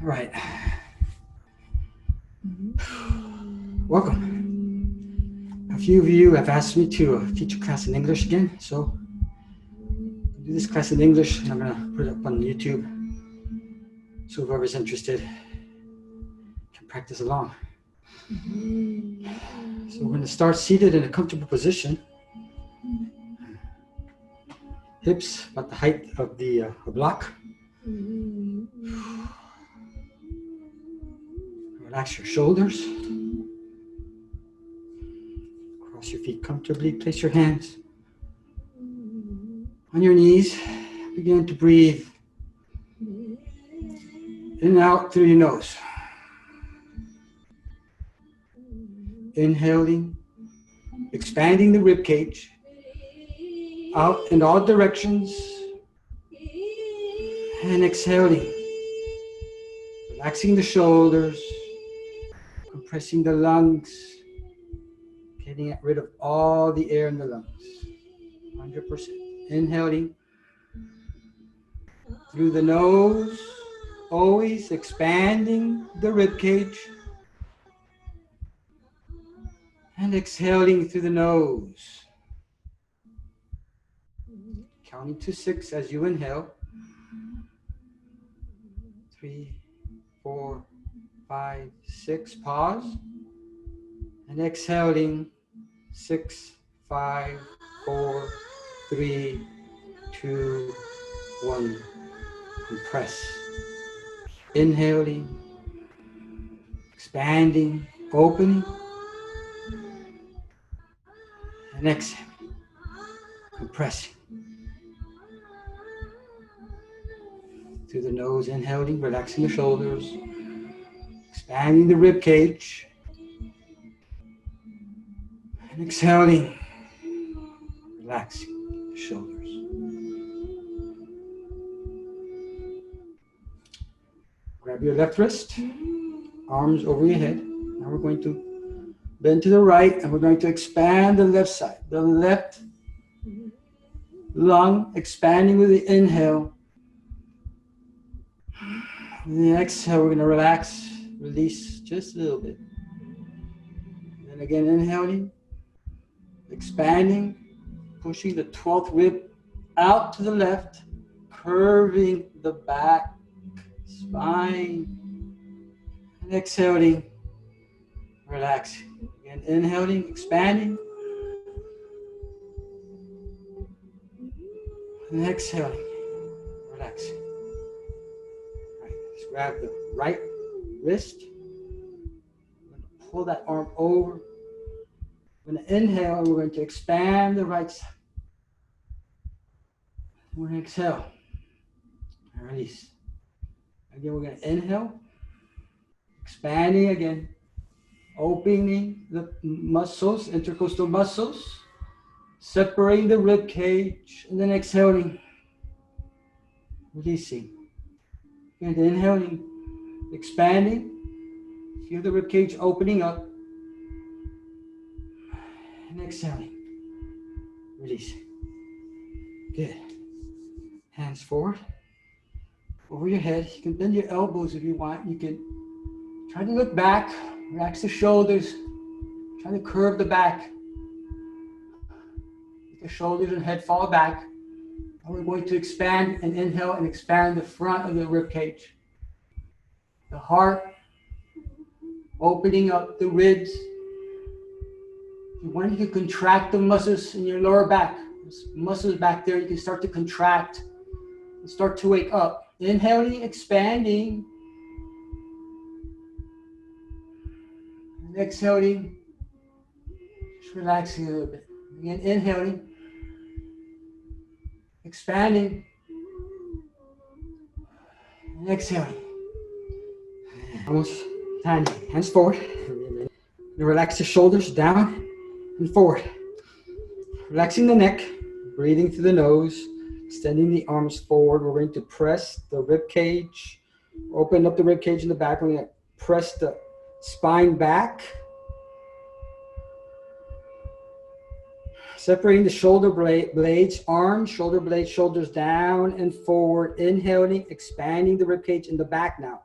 All right. Welcome. A few of you have asked me to teach a class in English again, so I'll do this class in English and I'm going to put it up on YouTube so whoever's interested can practice along. So we're going to start seated in a comfortable position. Hips about the height of the block. Relax your shoulders. Cross your feet comfortably. Place your hands on your knees. Begin to breathe in and out through your nose. Inhaling, expanding the rib cage out in all directions, and exhaling, relaxing the shoulders, compressing the lungs, getting rid of all the air in the lungs, 100%. Inhaling through the nose, always expanding the rib cage, and exhaling through the nose. Counting to 6 as you inhale. 3, 4, 5, 6. Pause. And exhaling. 6, 5, 4, 3, 2, 1. Compress. Inhaling. Expanding. Opening. And exhale. Compressing. Through the nose, inhaling, relaxing the shoulders, expanding the rib cage, and exhaling, relaxing the shoulders. Grab your left wrist, arms over your head. Now we're going to bend to the right and we're going to expand the left side. The left lung expanding with the inhale. And the exhale, we're going to relax, release just a little bit. And then again, inhaling, expanding, pushing the 12th rib out to the left, curving the back, spine, and exhaling, relaxing. Again, inhaling, expanding, and exhaling, relaxing. Grab the right wrist. We're going to pull that arm over. We're going to inhale and we're going to expand the right side. We're going to exhale and release. Again, we're going to inhale, expanding again, opening the muscles, intercostal muscles, separating the rib cage, and then exhaling, releasing. And inhaling, expanding, feel the ribcage opening up, and exhaling, releasing. Good. Hands forward, over your head. You can bend your elbows if you want. You can try to look back, relax the shoulders, try to curve the back. Let the shoulders and head fall back. We're going to expand and inhale and expand the front of the rib cage. The heart, opening up the ribs. If you want, you can contract the muscles in your lower back. There's muscles back there, you can start to contract and start to wake up. Inhaling, expanding. And exhaling, just relaxing a little bit. Again, inhaling. Expanding and exhaling. Almost time. Hands forward. Relax the shoulders down and forward. Relaxing the neck, breathing through the nose, extending the arms forward. We're going to press the rib cage, open up the rib cage in the back. We're going to press the spine back. Separating the shoulder blades, arms, shoulder blades, shoulders down and forward. Inhaling, expanding the ribcage in the back now.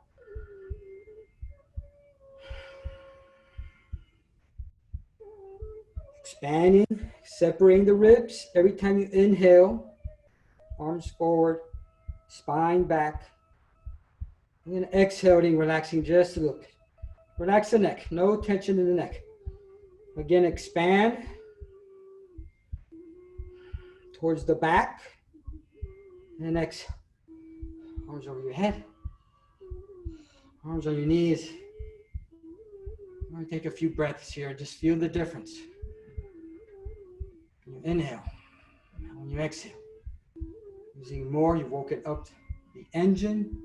Expanding, separating the ribs. Every time you inhale, arms forward, spine back. And then exhaling, relaxing just a little bit. Relax the neck, no tension in the neck. Again, expand towards the back. And exhale. Arms over your head. Arms on your knees. I'm going to take a few breaths here. Just feel the difference. When you inhale, when you exhale. Using more, you've woken up the engine.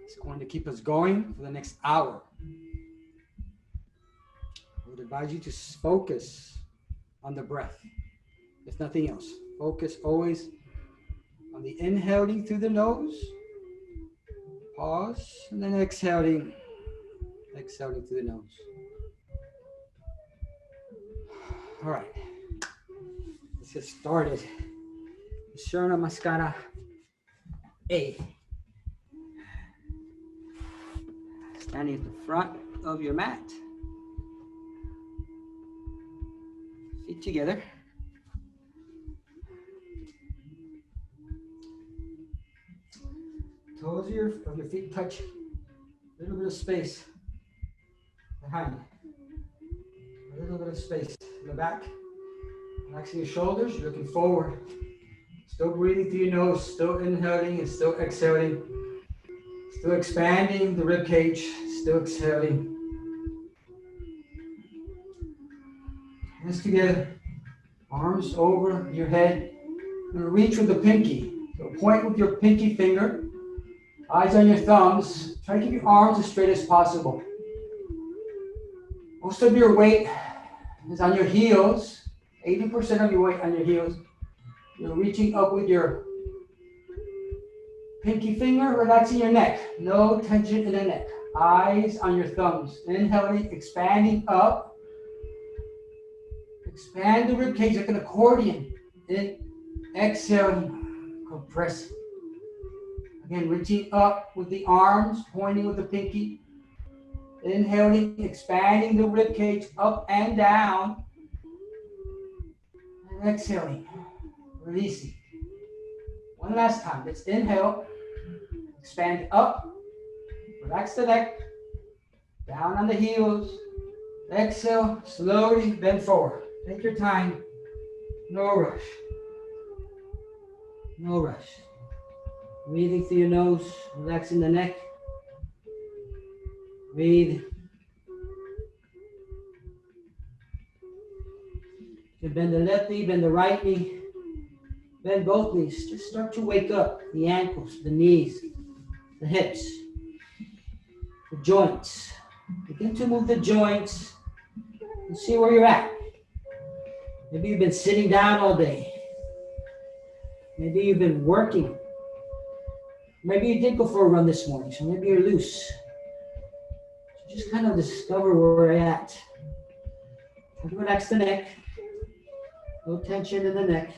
It's going to keep us going for the next hour. I would advise you to focus on the breath, if nothing else. Focus always on the inhaling through the nose. Pause, and then exhaling through the nose. All right, let's get started. Surya Namaskara A. Standing at the front of your mat. Feet together. Toes of your feet touch. A little bit of space behind you. A little bit of space in the back. Relaxing your shoulders, you're looking forward. Still breathing through your nose, still inhaling and still exhaling. Still expanding the rib cage, still exhaling. Hands together, arms over your head. You're going to reach with the pinky. So point with your pinky finger, eyes on your thumbs. Try to keep your arms as straight as possible. Most of your weight is on your heels. 80% of your weight on your heels. You're reaching up with your pinky finger, relaxing your neck. No tension in the neck. Eyes on your thumbs. Inhaling, expanding up. Expand the rib cage like an accordion. In, exhaling, compressing. Again, reaching up with the arms, pointing with the pinky. Inhaling, expanding the rib cage up and down. And exhaling, releasing. One last time. Let's inhale, expand up, relax the neck, down on the heels. Exhale, slowly bend forward. Take your time, no rush. No rush. Breathing through your nose, relaxing the neck. Breathe. You can bend the left knee, bend the right knee. Bend both knees. Just start to wake up the ankles, the knees, the hips, the joints. Begin to move the joints and see where you're at. Maybe you've been sitting down all day. Maybe you've been working. Maybe you did go for a run this morning, so maybe you're loose. So just kind of discover where you're at. Try to relax the neck. No tension in the neck.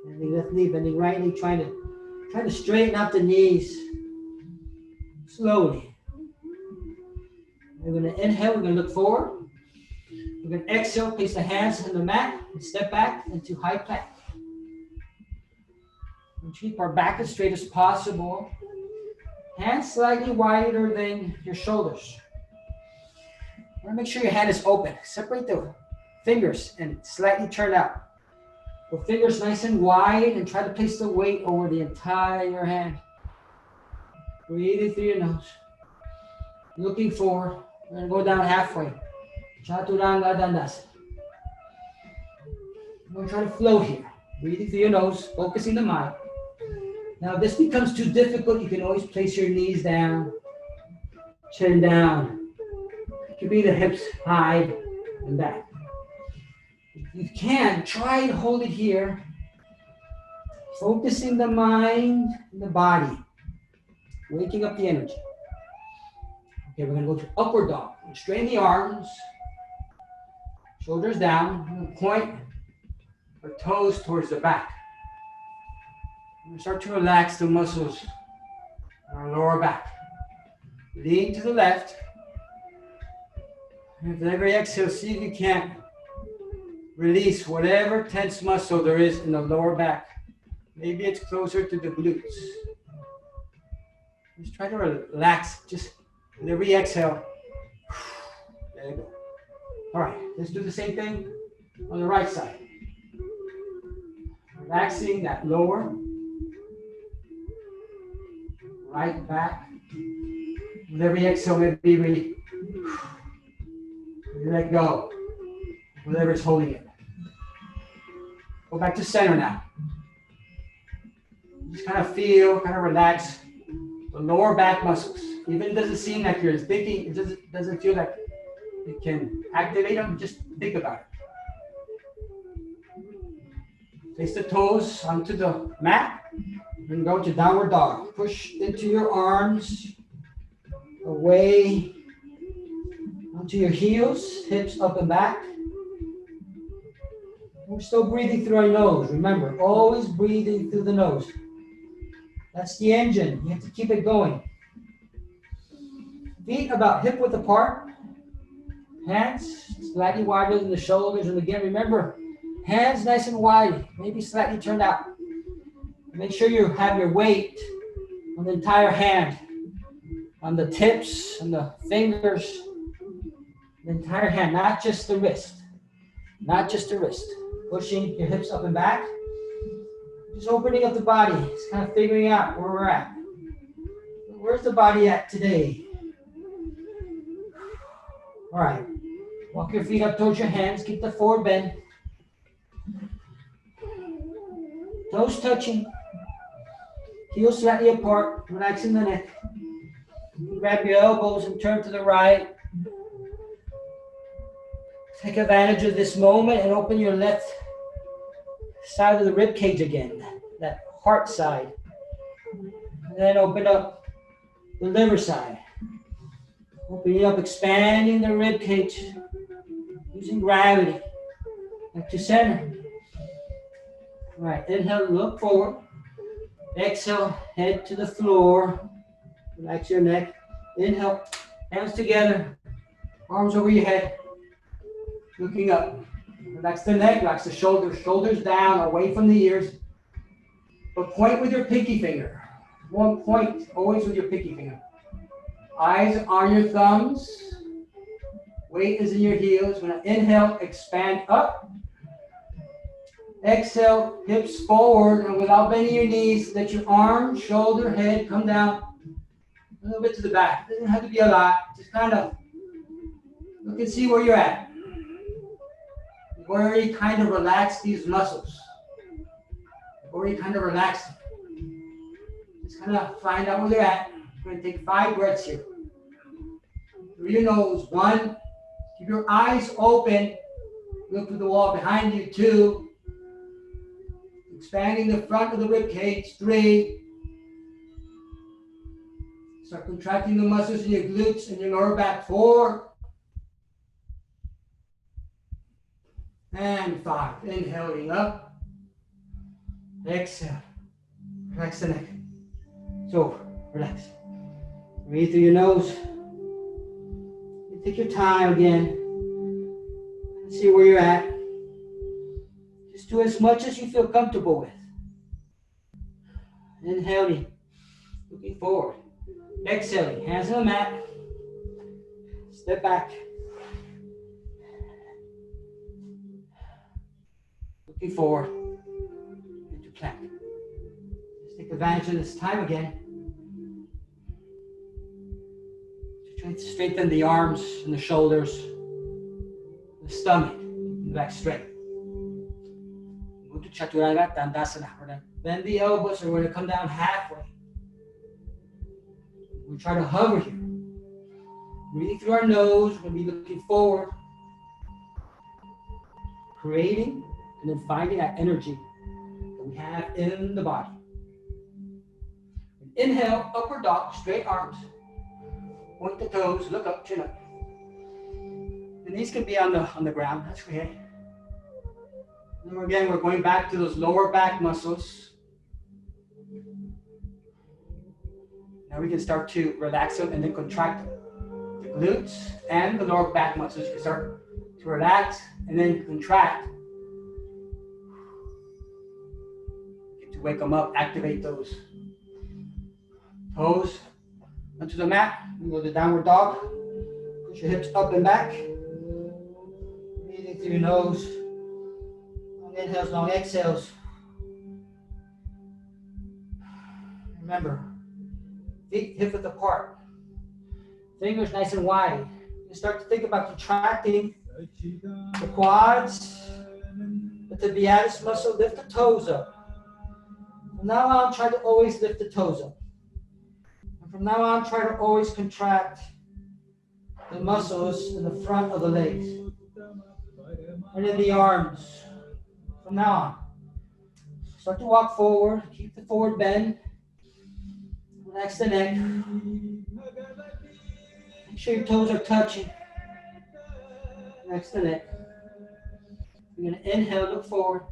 Bending left knee, bending right knee, trying to straighten out the knees. Slowly. We're going to inhale, we're going to look forward. We're going to exhale, place the hands on the mat, and step back into high plank. And keep our back as straight as possible. Hands slightly wider than your shoulders. You want to make sure your hand is open. Separate the fingers and slightly turn out. The fingers nice and wide and try to place the weight over the entire hand. Breathing through your nose. Looking forward. We're going to go down halfway. Chaturanga Dandasana. I'm going to try to float here. Breathing through your nose, focusing the mind. Now, if this becomes too difficult, you can always place your knees down, chin down. It could be the hips high and back. If you can, try and hold it here. Focusing the mind and the body. Waking up the energy. Okay, we're going to go to upward dog. Straighten the arms. Shoulders down. Point our toes towards the back. And start to relax the muscles in our lower back. Lean to the left. And with every exhale, see if you can release whatever tense muscle there is in the lower back. Maybe it's closer to the glutes. Just try to relax, just with every exhale. There you go. All right, let's do the same thing on the right side. Relaxing that lower, right back. With every exhale, maybe we let go, whatever's holding it. Go back to center now. Just kind of feel, kind of relax the lower back muscles. Even if it doesn't seem like you're thinking, it doesn't feel like you can activate them, just think about it. Place the toes onto the mat and go to downward dog. Push into your arms, away onto your heels, hips up and back. We're still breathing through our nose. Remember, always breathing through the nose. That's the engine. You have to keep it going. Feet about hip width apart. Hands slightly wider than the shoulders. And again, remember, hands nice and wide, maybe slightly turned out. Make sure you have your weight on the entire hand, on the tips, on the fingers, the entire hand, not just the wrist. Not just the wrist. Pushing your hips up and back. Just opening up the body. Just kind of figuring out where we're at. Where's the body at today? All right. Walk your feet up towards your hands. Keep the forward bend. Toes touching. Heels slightly apart. Relaxing the neck. Grab your elbows and turn to the right. Take advantage of this moment and open your left side of the rib cage again, that heart side. And then open up the liver side. Opening up, expanding the rib cage using gravity. Back to center. All right, inhale, look forward. Exhale, head to the floor. Relax your neck. Inhale, hands together, arms over your head. Looking up. Relax the neck, relax the shoulders, shoulders down, away from the ears. But point with your pinky finger. One point, always with your pinky finger. Eyes on your thumbs. Weight is in your heels. When I inhale, expand up. Exhale, hips forward, and without bending your knees, let your arm, shoulder, head come down a little bit to the back. It doesn't have to be a lot. Just kind of look and see where you're at. You've already kind of relaxed these muscles. You've already kind of relaxed them. Just kind of find out where they're at. We're going to take 5 breaths here. Through your nose. 1. Keep your eyes open. Look to the wall behind you. 2. Expanding the front of the rib cage. 3. Start contracting the muscles in your glutes and your lower back. 4. And 5. Inhaling up. Exhale. Relax the neck. So, relax. Breathe through your nose. Take your time again. See where you're at. Just do as much as you feel comfortable with. Inhaling. Looking forward. Exhaling. Hands on the mat. Step back. Looking forward. Into plank. Just take advantage of this time again. Try to straighten the arms and the shoulders, the stomach, the back straight. Go to Chaturanga Dandasana. We're going to bend the elbows and we're going to come down halfway. We'll try to hover here. Breathing through our nose, we're going to be looking forward. Creating and then finding that energy that we have in the body. Inhale, upward dog, straight arms. Point the toes, look up, chin up. And these can be on the ground, that's okay. And again, we're going back to those lower back muscles. Now we can start to relax them and then contract them. the glutes and the lower back muscles. You can start to relax and then contract. Get to wake them up, activate those toes onto the mat. You go to downward dog. Push your hips up and back. Breathing through your nose. Long inhales, long exhales. Remember, feet hip width apart. Fingers nice and wide. You start to think about contracting the quads, the tibialis muscle. Lift the toes up. From now on, try to always lift the toes up. And from now on, try to always contract the muscles in the front of the legs and in the arms. From now on, start to walk forward. Keep the forward bend. Relax the neck. Make sure your toes are touching. Relax the neck. You're going to inhale, look forward.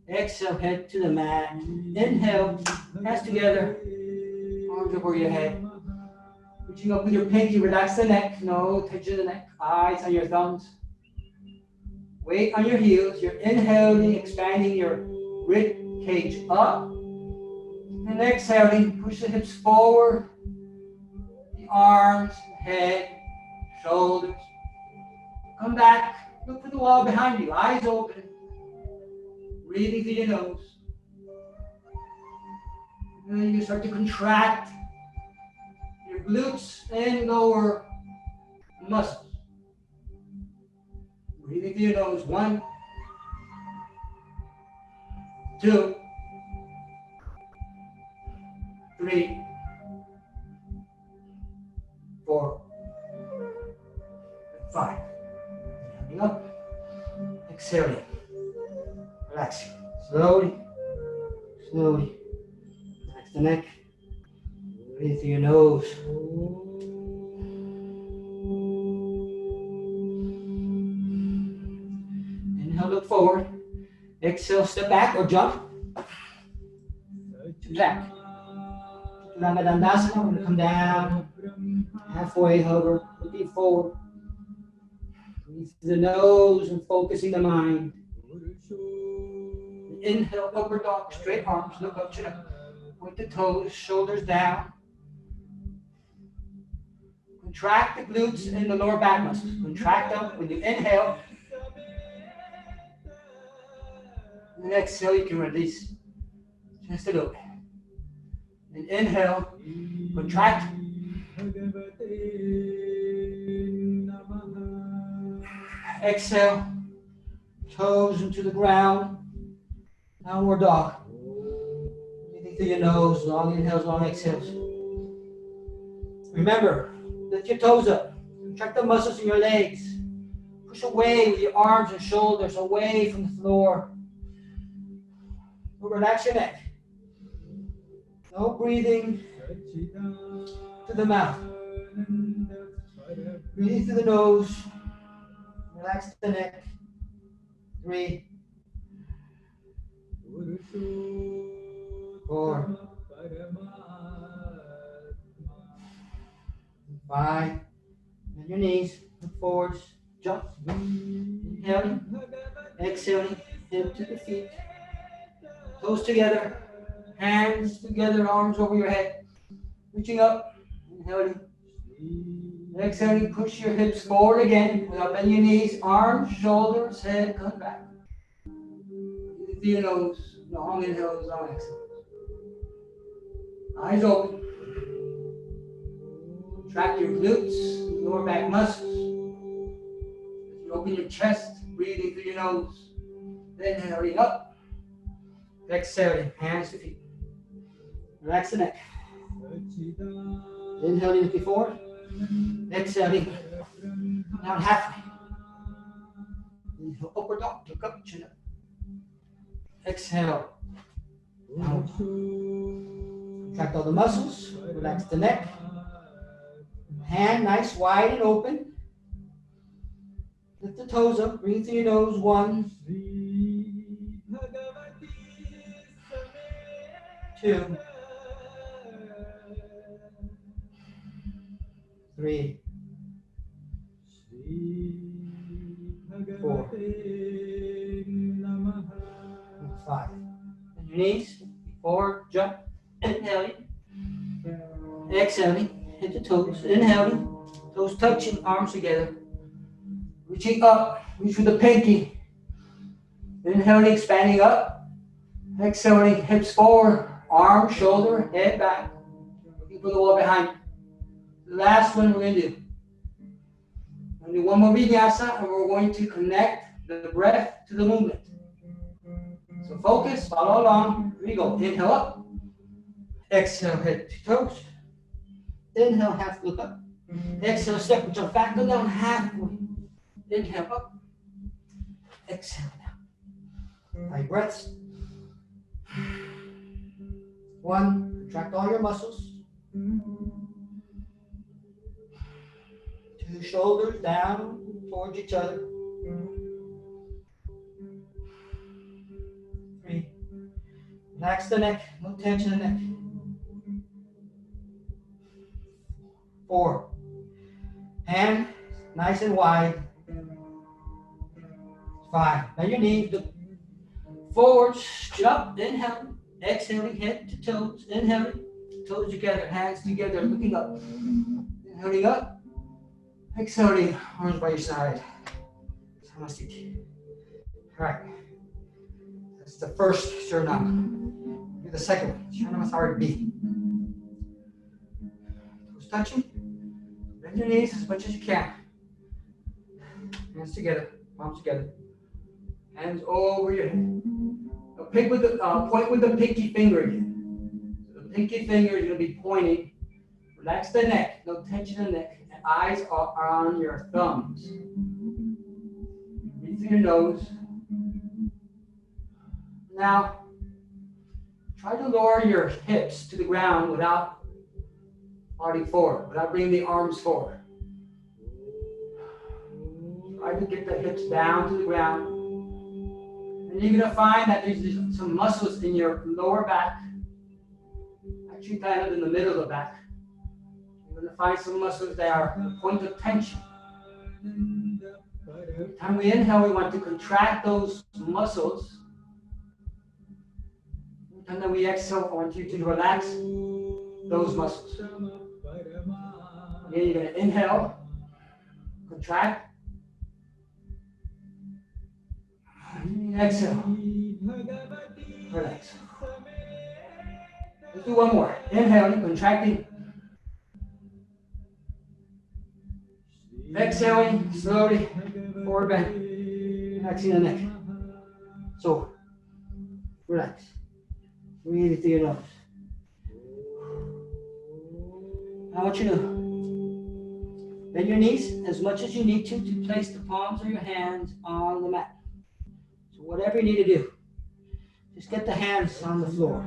Exhale, head to the mat. Inhale, hands together. Arms over your head. Reaching up with your pinky, relax the neck. No tension in the neck. Eyes on your thumbs. Weight on your heels. You're inhaling, expanding your rib cage up. And exhaling, push the hips forward. The arms, head, shoulders. Come back. Look for the wall behind you. Eyes open. Breathing through your nose. And then you start to contract your glutes and lower muscles. Breathing through your nose. 1, 2, 3, 4, 5. Coming up. Exhaling. Relaxing. Slowly. Slowly. Relax the neck. Breathe through your nose. Inhale, look forward. Exhale, step back or jump. Back. Dandasana. We're going to come down. Halfway hover. Looking forward. Breathe through the nose and focusing the mind. Inhale, upward dog, straight arms, look up, chin up. Point the toes, shoulders down. Contract the glutes and the lower back muscles. Contract them when you inhale. And exhale, you can release just a little bit. And inhale, contract. Exhale, toes into the ground. Downward dog. Breathing through your nose, long inhales, long exhales. Remember, lift your toes up. Contract the muscles in your legs. Push away with your arms and shoulders, away from the floor. Relax your neck. No breathing to the mouth. Breathing through the nose. Relax the neck. 3, 4, 5. Bend your knees. Look forwards. Jump. Inhaling. Exhaling. Hip to the feet. Toes together. Hands together. Arms over your head. Reaching up. Inhaling. Exhaling. Push your hips forward again. Without bending your knees. Arms, shoulders, head. Come back. Breathe through your nose. Long inhales, long exhales. Eyes open. Contract your glutes, lower back muscles. As you open your chest, breathing through your nose. Inhaling up. Exhaling, hands to feet. Relax the neck. Inhaling looking forward. Exhaling. Down halfway. Inhale, upward dog, look up, chin up. Exhale. Down. Contract all the muscles. Relax the neck. Hand nice, wide and open. Lift the toes up. Breathe through your nose. 1, 2, 3, 5. And your knees. 4, jump. Inhaling. Exhaling. Hit the toes. Inhaling. Toes touching, arms together. Reaching up. Reach with the pinky. Inhaling, expanding up. Exhaling, hips forward. Arm, shoulder, head back. Looking for the wall behind you. Last one we're going to do. We're going to do one more vinyasa, and we're going to connect the breath to the movement. So focus, follow along. Here we go. Inhale up. Exhale, head to toes. Inhale, half look up. Exhale, step, jump back and down halfway. Inhale up. Exhale down. 5 breaths. 1, contract all your muscles. 2, shoulders down towards each other. 3, relax the neck, no tension in the neck. 4, hand nice and wide. 5, bend your knees, look forwards, jump, inhale. Exhaling, head to toes. Inhaling, toes together, hands together, looking up. Inhaling up. Exhaling, arms by your side. All right. That's the first Suriname. Do the second one. Suriname is hard B. Toes touching. Bend your knees as much as you can. Hands together, palms together. Hands over your head. Point with the pinky finger again. So the pinky finger is going to be pointing. Relax the neck, no tension in the neck. And eyes are on your thumbs. Breathe through your nose. Now, try to lower your hips to the ground without falling forward, without bringing the arms forward. Try to get the hips down to the ground. And you're going to find that there's some muscles in your lower back, actually kind of in the middle of the back. You're going to find some muscles that are the point of tension. Every time we inhale, we want to contract those muscles. Every time that we exhale, I want you to relax those muscles. Again, you're going to inhale, contract. Exhale. Relax. Let's do one more. Inhaling, contracting. Exhaling, slowly, forward bend. Relaxing the neck. So, relax. Breathe through your nose. I want you to bend your knees as much as you need to place the palms of your hands on the mat. Whatever you need to do, just get the hands on the floor.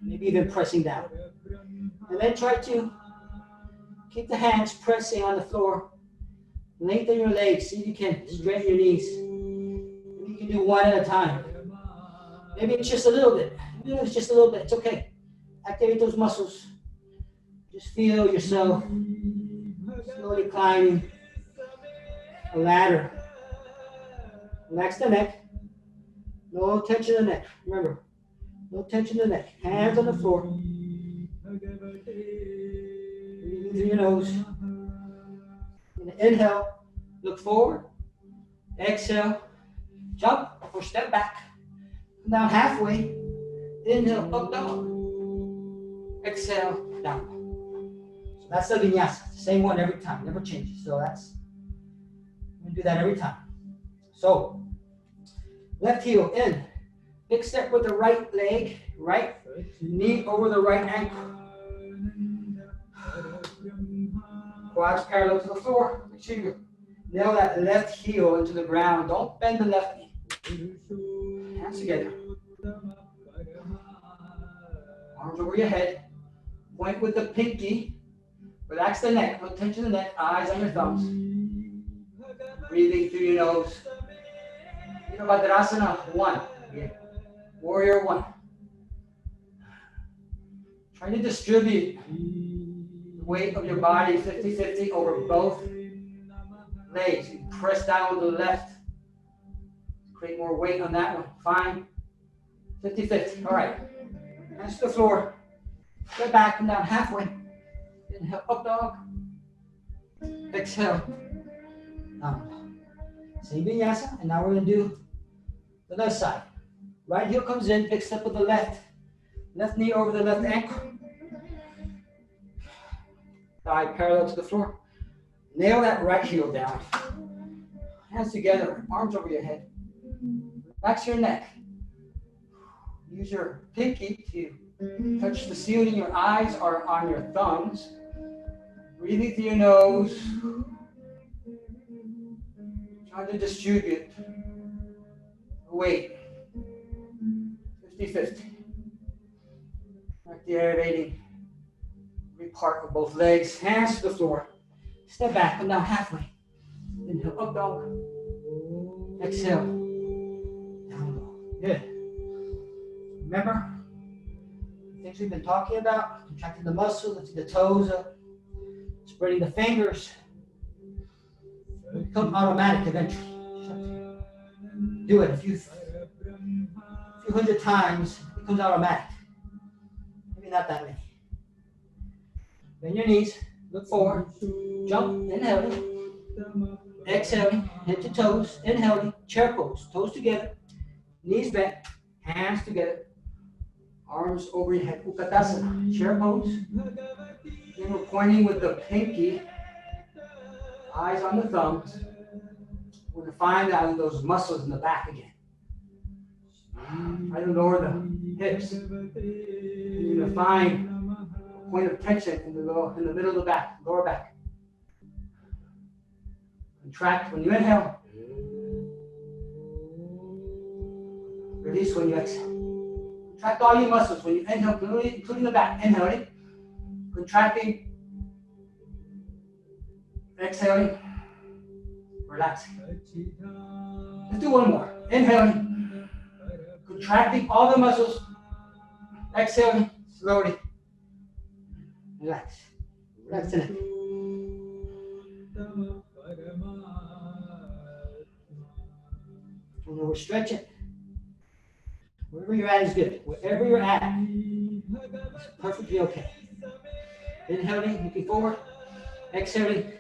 Maybe even pressing down. And then try to keep the hands pressing on the floor. Lengthen your legs. See if you can straighten your knees. Maybe you can do one at a time. Maybe it's just a little bit. Maybe it's just a little bit. It's okay. Activate those muscles. Just feel yourself slowly climbing a ladder. Relax the neck. No tension in the neck. Remember, no tension in the neck. Hands on the floor. Breathing through your nose. Inhale, look forward. Exhale, jump or step back. Come down halfway. Inhale, up, down. Exhale, down. So that's the vinyasa. Same one every time. Never changes. So we do that every time. So, left heel in. Big step with the right leg, right knee over the right ankle. Quads parallel to the floor. Make sure you nail that left heel into the ground. Don't bend the left knee. Hands together. Arms over your head. Point with the pinky. Relax the neck. No tension in the neck. Eyes on your thumbs. Breathing through your nose. Virabhadrasana 1. Yeah. Warrior 1. Try to distribute the weight of your body 50-50 over both legs. You press down with the left. create more weight on that one. Fine. 50-50. All right. Hands to the floor. Step back and down halfway. Inhale, up dog. Exhale. Down. Same vinyasa. And now we're going to do the left side. Right heel comes in, big step with the left. Left knee over the left ankle. Thigh parallel to the floor. Nail that right heel down. Hands together, arms over your head. Relax your neck. Use your pinky to touch the ceiling. Your eyes are on your thumbs. Breathing through your nose. Try to distribute the weight. 50-50. Like the elevating every part of both legs. Hands to the floor. Step back, come down halfway. Inhale, up dog. Exhale, down dog. Good. Remember, the things we've been talking about, contracting the muscles, lifting the toes up, spreading the fingers, will become automatic eventually. Do it a few hundred times, it becomes automatic. Maybe not that many. Bend your knees, look forward, jump, inhaling, exhaling, hip to toes, inhaling, chair pose, toes together, knees bent, hands together, arms over your head, Utkatasana, chair pose. Then we're pointing with the pinky, eyes on the thumbs. We're going to find out those muscles in the back again. Try to lower the hips. You're going to find a point of tension in the middle of the back, lower back. Contract when you inhale. Release when you exhale. Contract all your muscles when you inhale, including the back. Inhaling, contracting, exhaling, relaxing. Let's do one more. Inhaling, contracting all the muscles, exhaling slowly. Relax. Relax the neck. And we're stretching. Wherever you're at is good. Wherever you're at, it's perfectly okay. Inhaling, looking forward. Exhaling,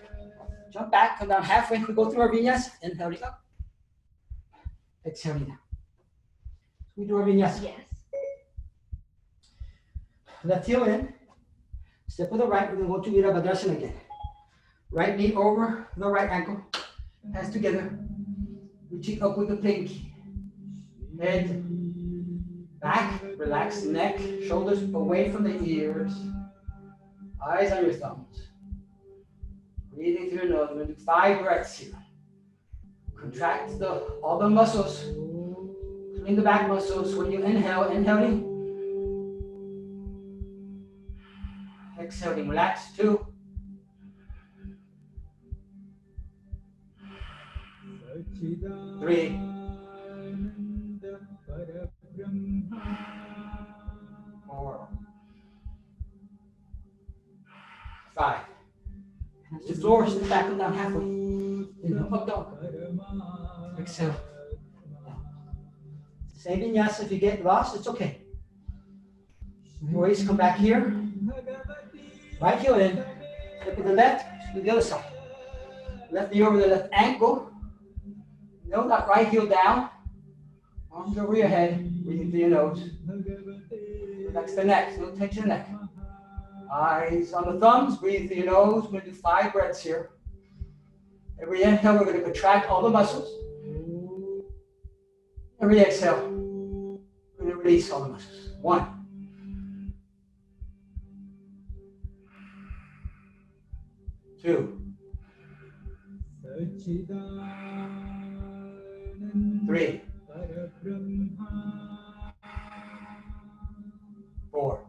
jump back, come down halfway. We go through our vinyasa. Inhaling up. Exhaling down. We do our vinyasa. Yes. Left heel in. Step with the right. We're going to go to Virabhadrasana again. Right knee over the right ankle. Hands together. Reaching up with the pinky. Head back. Relax the neck. Shoulders away from the ears. Eyes on your thumbs. Breathing through your nose. We're going to do 5 breaths here. Contract all the muscles, including the back muscles. When you inhale, inhaling. Exhaling, relax. 2. 3. 4. 5. Hands to the floor, step back and down halfway. Inhale, up dog. Exhale. Same vinyasa. If you get lost, it's okay. Always come back here. Right heel in. Step with the left, to the other side. Left knee over the left ankle. Nail that right heel down. Arms over your head. Breathing through your nose. Relax the neck. No tension in the neck. Eyes on the thumbs. Breathe through your nose. We're going to do 5 breaths here. Every inhale, we're going to contract all the muscles. Every exhale, we're going to release all the muscles. 1. 2. 3. 4.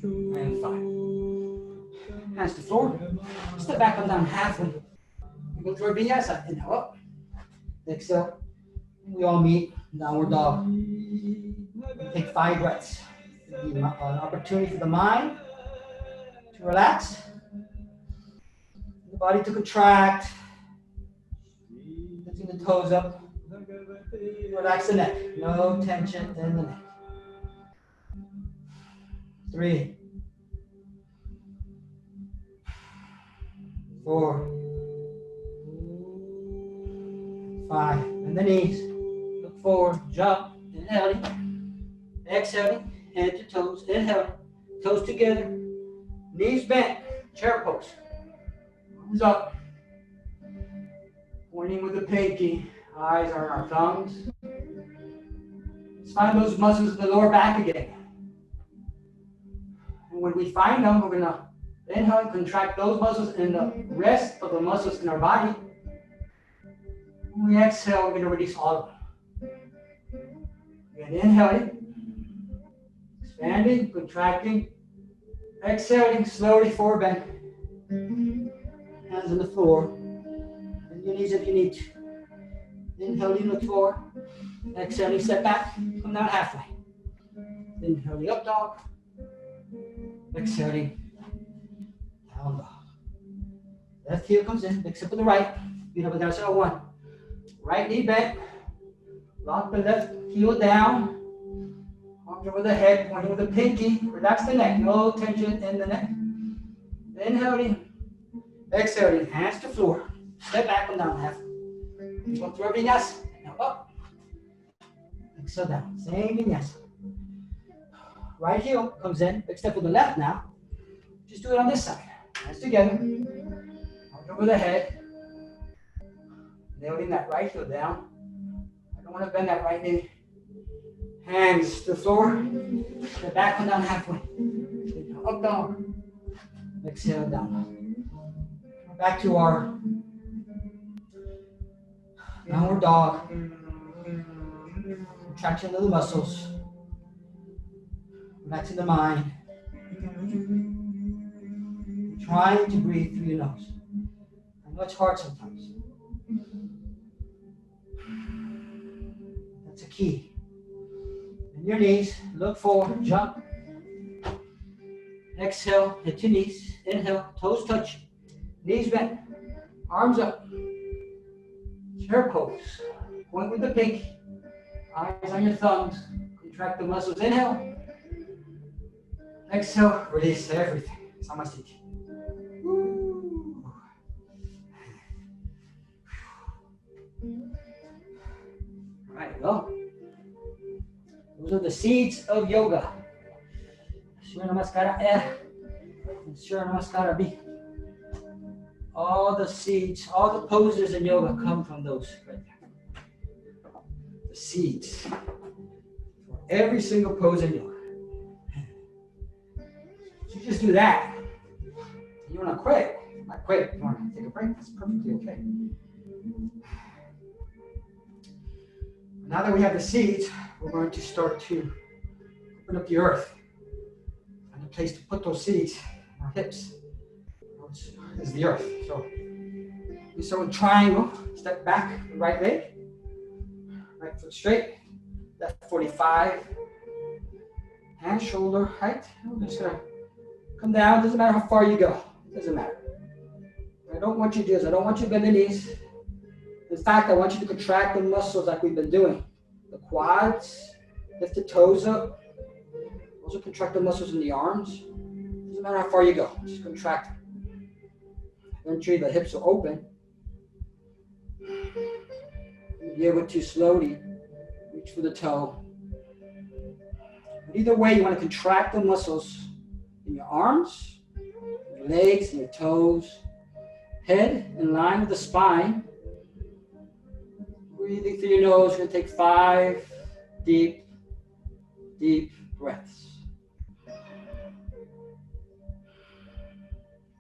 And 5. Hands to the floor. Step back and down halfway. We go to our vinyasa. Inhale up. Exhale. We all meet. Downward dog. We take 5 breaths. An opportunity for the mind to relax. The body to contract. Lifting the toes up. Relax the neck. No tension in the neck. 3, 4, 5. And the knees. Look forward. Jump. Inhaling. Exhaling. Head to toes. Inhaling. Toes together. Knees bent. Chair pose. Arms up. Pointing with the pinky. Eyes are on our thumbs. Let's find those muscles in the lower back again. And when we find them, we're going to inhale and contract those muscles and the rest of the muscles in our body. When we exhale, we're going to release all of them. Again, inhaling, expanding, contracting, exhaling, slowly forward bend. Hands on the floor. Bend your knees if you need to. Inhaling, look forward. Exhaling, step back. Come down halfway. Inhaling, up dog. Exhaling, down dog. Left heel comes in. Big step to the right. Feet up and down. So 1. Right knee bent. Lock the left heel down. Arms over the head. Pointing with the pinky. Relax the neck. No tension in the neck. Inhaling. Exhaling. Hands to floor. Step back and down half. Go through every vinyasa. Now up. Exhale down. Same vinyasa. Right heel comes in. Big step with the left now. Just do it on this side. Hands together. Arms over the head. Nailing that right heel down. I don't want to bend that right knee. Hands to the floor. Step back and down halfway. Up dog. Exhale down. Back to our downward dog. Contraction of the muscles. Relaxing the mind. Trying to breathe through your nose. I know it's hard sometimes. That's a key. Bend your knees. Look forward. Jump. Exhale. Hit your knees. Inhale. Toes touch. Knees bent. Arms up. Chair pose. Point with the pinky. Eyes on your thumbs. Contract the muscles. Inhale. Exhale. Release everything. Samasthiti. All right, go. Those are the seeds of yoga. Surya Namaskara A and Surya Namaskara B. All the seeds, all the poses in yoga come from those right there. The seeds for every single pose in yoga. So you just do that. You want to quit? Not quit. You want to take a break? That's perfectly okay. Now that we have the seeds, we're going to start to open up the earth. Find a place to put those seeds. Our hips is the earth. So we start with triangle. Step back, right leg. Right foot straight. Left 45. Hand, shoulder height. We're just going to come down. Doesn't matter how far you go. It doesn't matter. I don't want you to do this. I don't want you to bend the knees. In fact, I want you to contract the muscles like we've been doing. The quads, lift the toes up. Also contract the muscles in the arms. Doesn't matter how far you go, just contract them. Eventually the hips will open. You'll be able to slowly reach for the toe. But either way, you want to contract the muscles in your arms, your legs, and your toes. Head in line with the spine. Breathing through your nose, you're going to take 5 deep, deep breaths.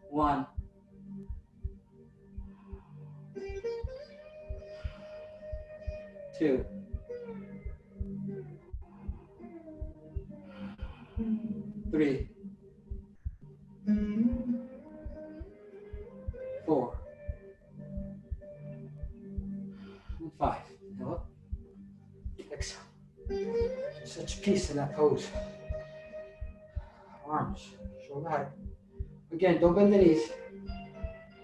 1. 2. 3. 4. 5. Inhale up. Exhale. Such peace in that pose. Arms, shoulder height. Again, don't bend the knees.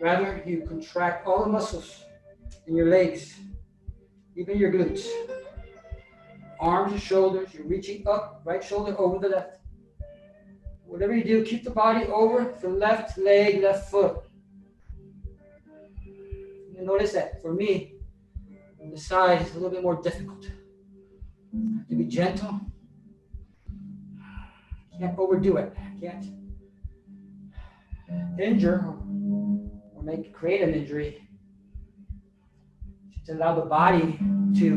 Rather, you contract all the muscles in your legs even your glutes. Arms and shoulders, you're reaching up, right shoulder over the left. Whatever you do, keep the body over the left leg, left foot. You notice that for me, the side is a little bit more difficult. You have to be gentle. Can't overdo it. Can't injure or create an injury. Just allow the body to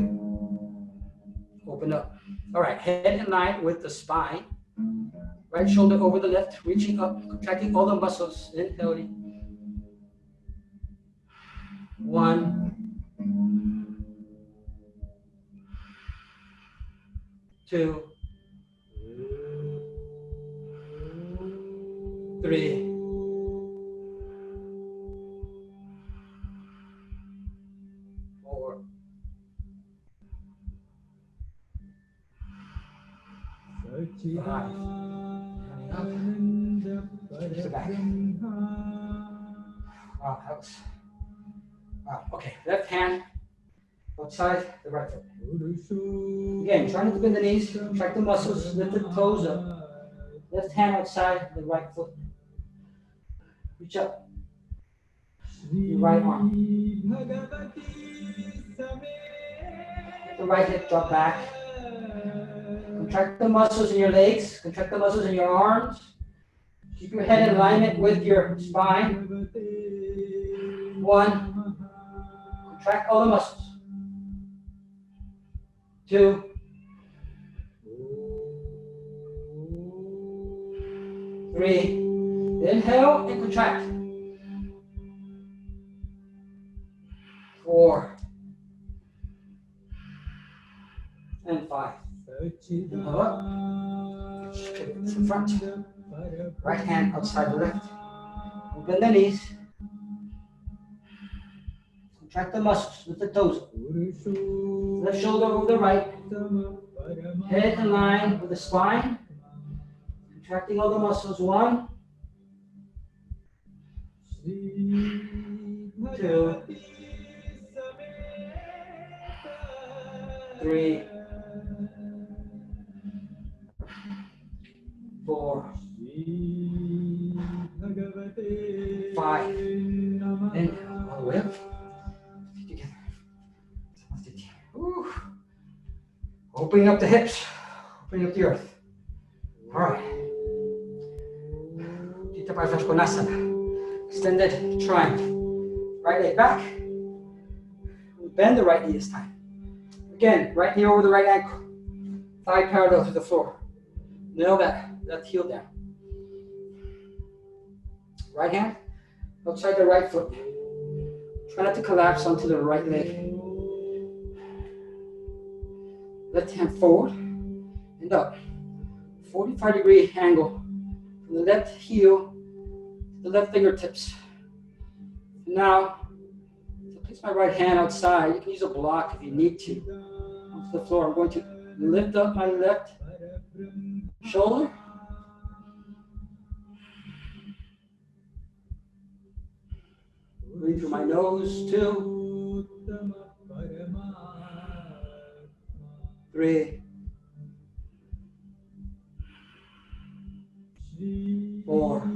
open up. All right, head in line with the spine. Right shoulder over the left, reaching up, contracting all the muscles. Inhale. 1, 2, 3, 4, 5. Keep the back. Wow, that was. Wow. Okay, left hand outside the right foot. Again, try not to bend the knees, contract the muscles, lift the toes up. Left hand outside the right foot. Reach up. Your right arm. The right hip drop back. Contract the muscles in your legs, contract the muscles in your arms. Keep your head in alignment with your spine. 1. Contract all the muscles. 2. 3. Inhale and contract. 4. And 5. Inhale up. Pivot to the front. Right hand outside the left. Bend the knees. Contract the muscles with the toes. Left shoulder over the right. Head in line with the spine. Contracting all the muscles. 1, 2, 3, 4, 5. And all the way up. Together. Woo. Opening up the hips. Opening up the earth. All right. Tita Parashas Konasana. Extended triangle. Right leg back. Bend the right knee this time. Again, right knee over the right ankle. Thigh parallel to the floor. Nail that heel down. Right hand outside the right foot. Try not to collapse onto the right leg. Left hand forward and up. 45-degree angle from the left heel to the left fingertips. Now, to place my right hand outside, you can use a block if you need to. Onto the floor, I'm going to lift up my left shoulder. Breathe through my nose. 2, 3, 4,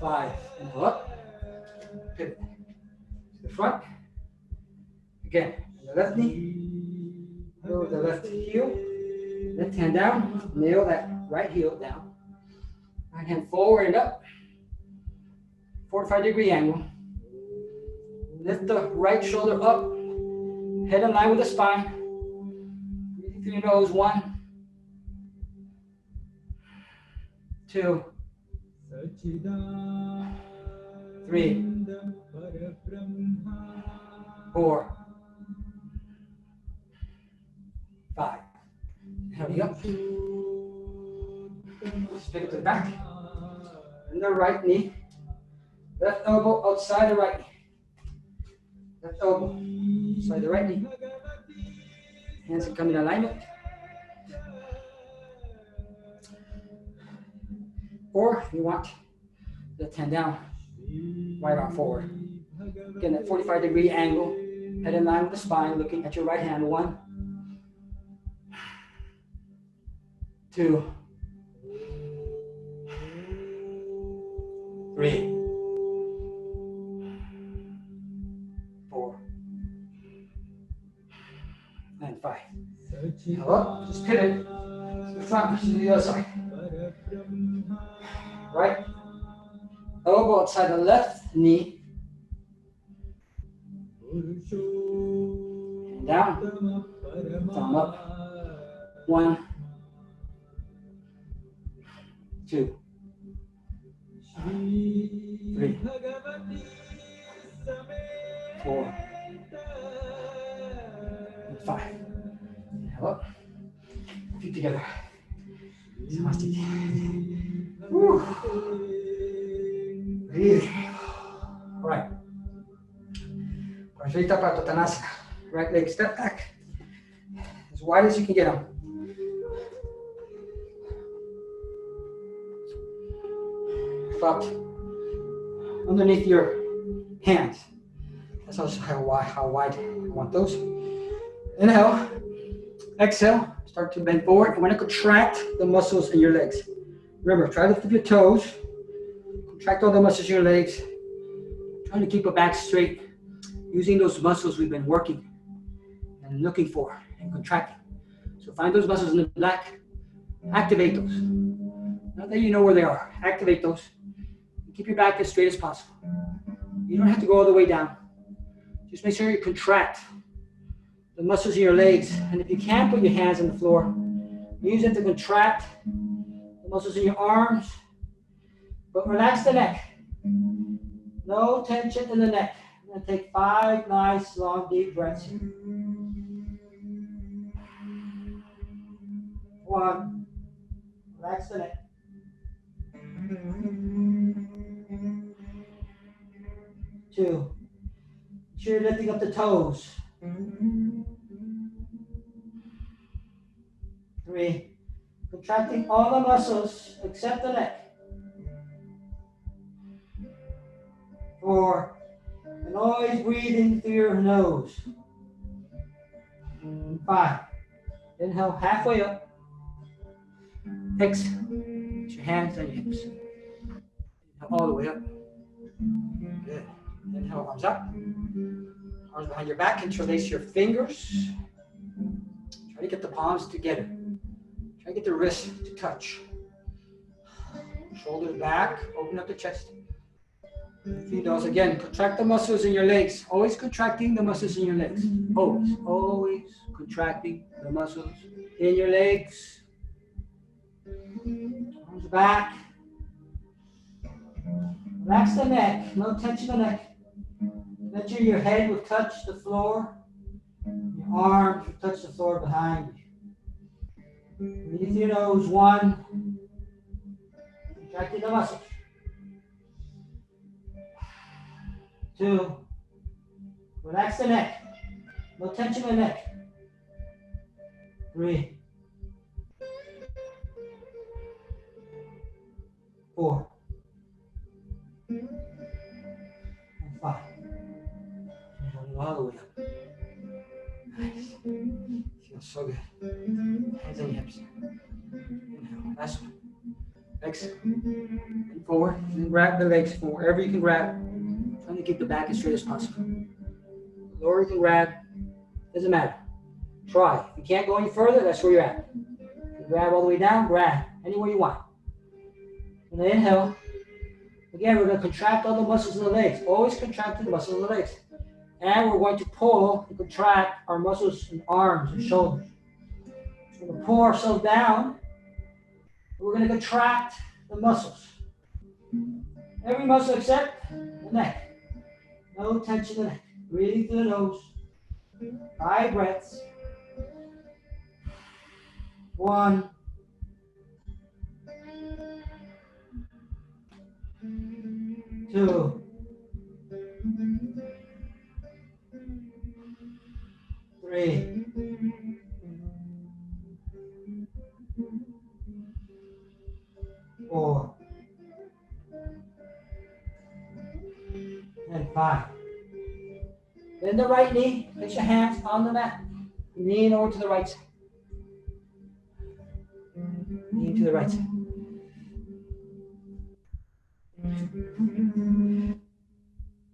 5. Inhale up. Pivot to the front. Again, the left knee. Go the left heel. Left hand down. Nail that right heel down. Right hand forward and up. 45-degree angle. Lift the right shoulder up. Head in line with the spine. Breathing through your nose. 1, 2, 3, 4, 5. Heavy up. Stick it to the back. And the right knee. Left elbow outside the right knee. Left elbow outside the right knee. Hands can come in alignment. Or if you want, left hand down, right arm forward. Again, that 45-degree angle, head in line with the spine, looking at your right hand. 1, 2, 3, 4, and 5. Now up, just pivot to the front, to the other side. Right elbow outside the left knee. And down, thumb up. 1, 2, 3, 4, and 5. Now up, feet together. Samasthiti. Woo. Breathe. All right. Prajita Padottanasana. Right leg step back. As wide as you can get them. About underneath your hands. That's also how wide I want those. Inhale. Exhale. Start to bend forward. I want to contract the muscles in your legs. Remember, try to lift up your toes. Contract all the muscles in your legs. Trying to keep your back straight. Using those muscles we've been working and looking for and contracting. So find those muscles in the back. Activate those. Now that you know where they are, activate those. And keep your back as straight as possible. You don't have to go all the way down. Just make sure you contract the muscles in your legs. And if you can't put your hands on the floor, use it to contract the muscles in your arms. But relax the neck. No tension in the neck. I'm going to take 5 nice, long, deep breaths here. 1. Relax the neck. 2. Make sure you're lifting up the toes. 3. Contracting all the muscles except the neck. 4. And always breathing through your nose. 5. Inhale halfway up. Exhale. Put your hands on your hips. Inhale all the way up. Good. Inhale, arms up. Arms behind your back. Interlace your fingers. Try to get the palms together. Try to get the wrists to touch. Shoulders back. Open up the chest. Feet those again. Contract the muscles in your legs. Always contracting the muscles in your legs. Always. Always contracting the muscles in your legs. Arms back. Relax the neck. No tension in the neck. Make sure your head will touch the floor. Your arms will touch the floor behind you. Breathe through your nose. 1. Contracting the muscles. 2. Relax the neck. No tension in the neck. 3. 4. And 5. All the way up. Nice. Feels so good. Hands on your hips. Inhale. Last one. Exhale. Bend forward. And grab the legs from wherever you can grab. Trying to keep the back as straight as possible. The lower you can grab. Doesn't matter. Try. If you can't go any further, that's where you're at. You grab all the way down, grab anywhere you want. And then inhale. Again, we're going to contract all the muscles in the legs. Always contracting the muscles in the legs. And we're going to pull and contract our muscles in arms and shoulders. We're going to pull ourselves down. We're going to contract the muscles. Every muscle except the neck. No tension in the neck. Breathing through the nose. 5 breaths. 1. 2. 3. 4. And 5. Bend the right knee. Place your hands on the mat. Lean over to the right side. Lean to the right side.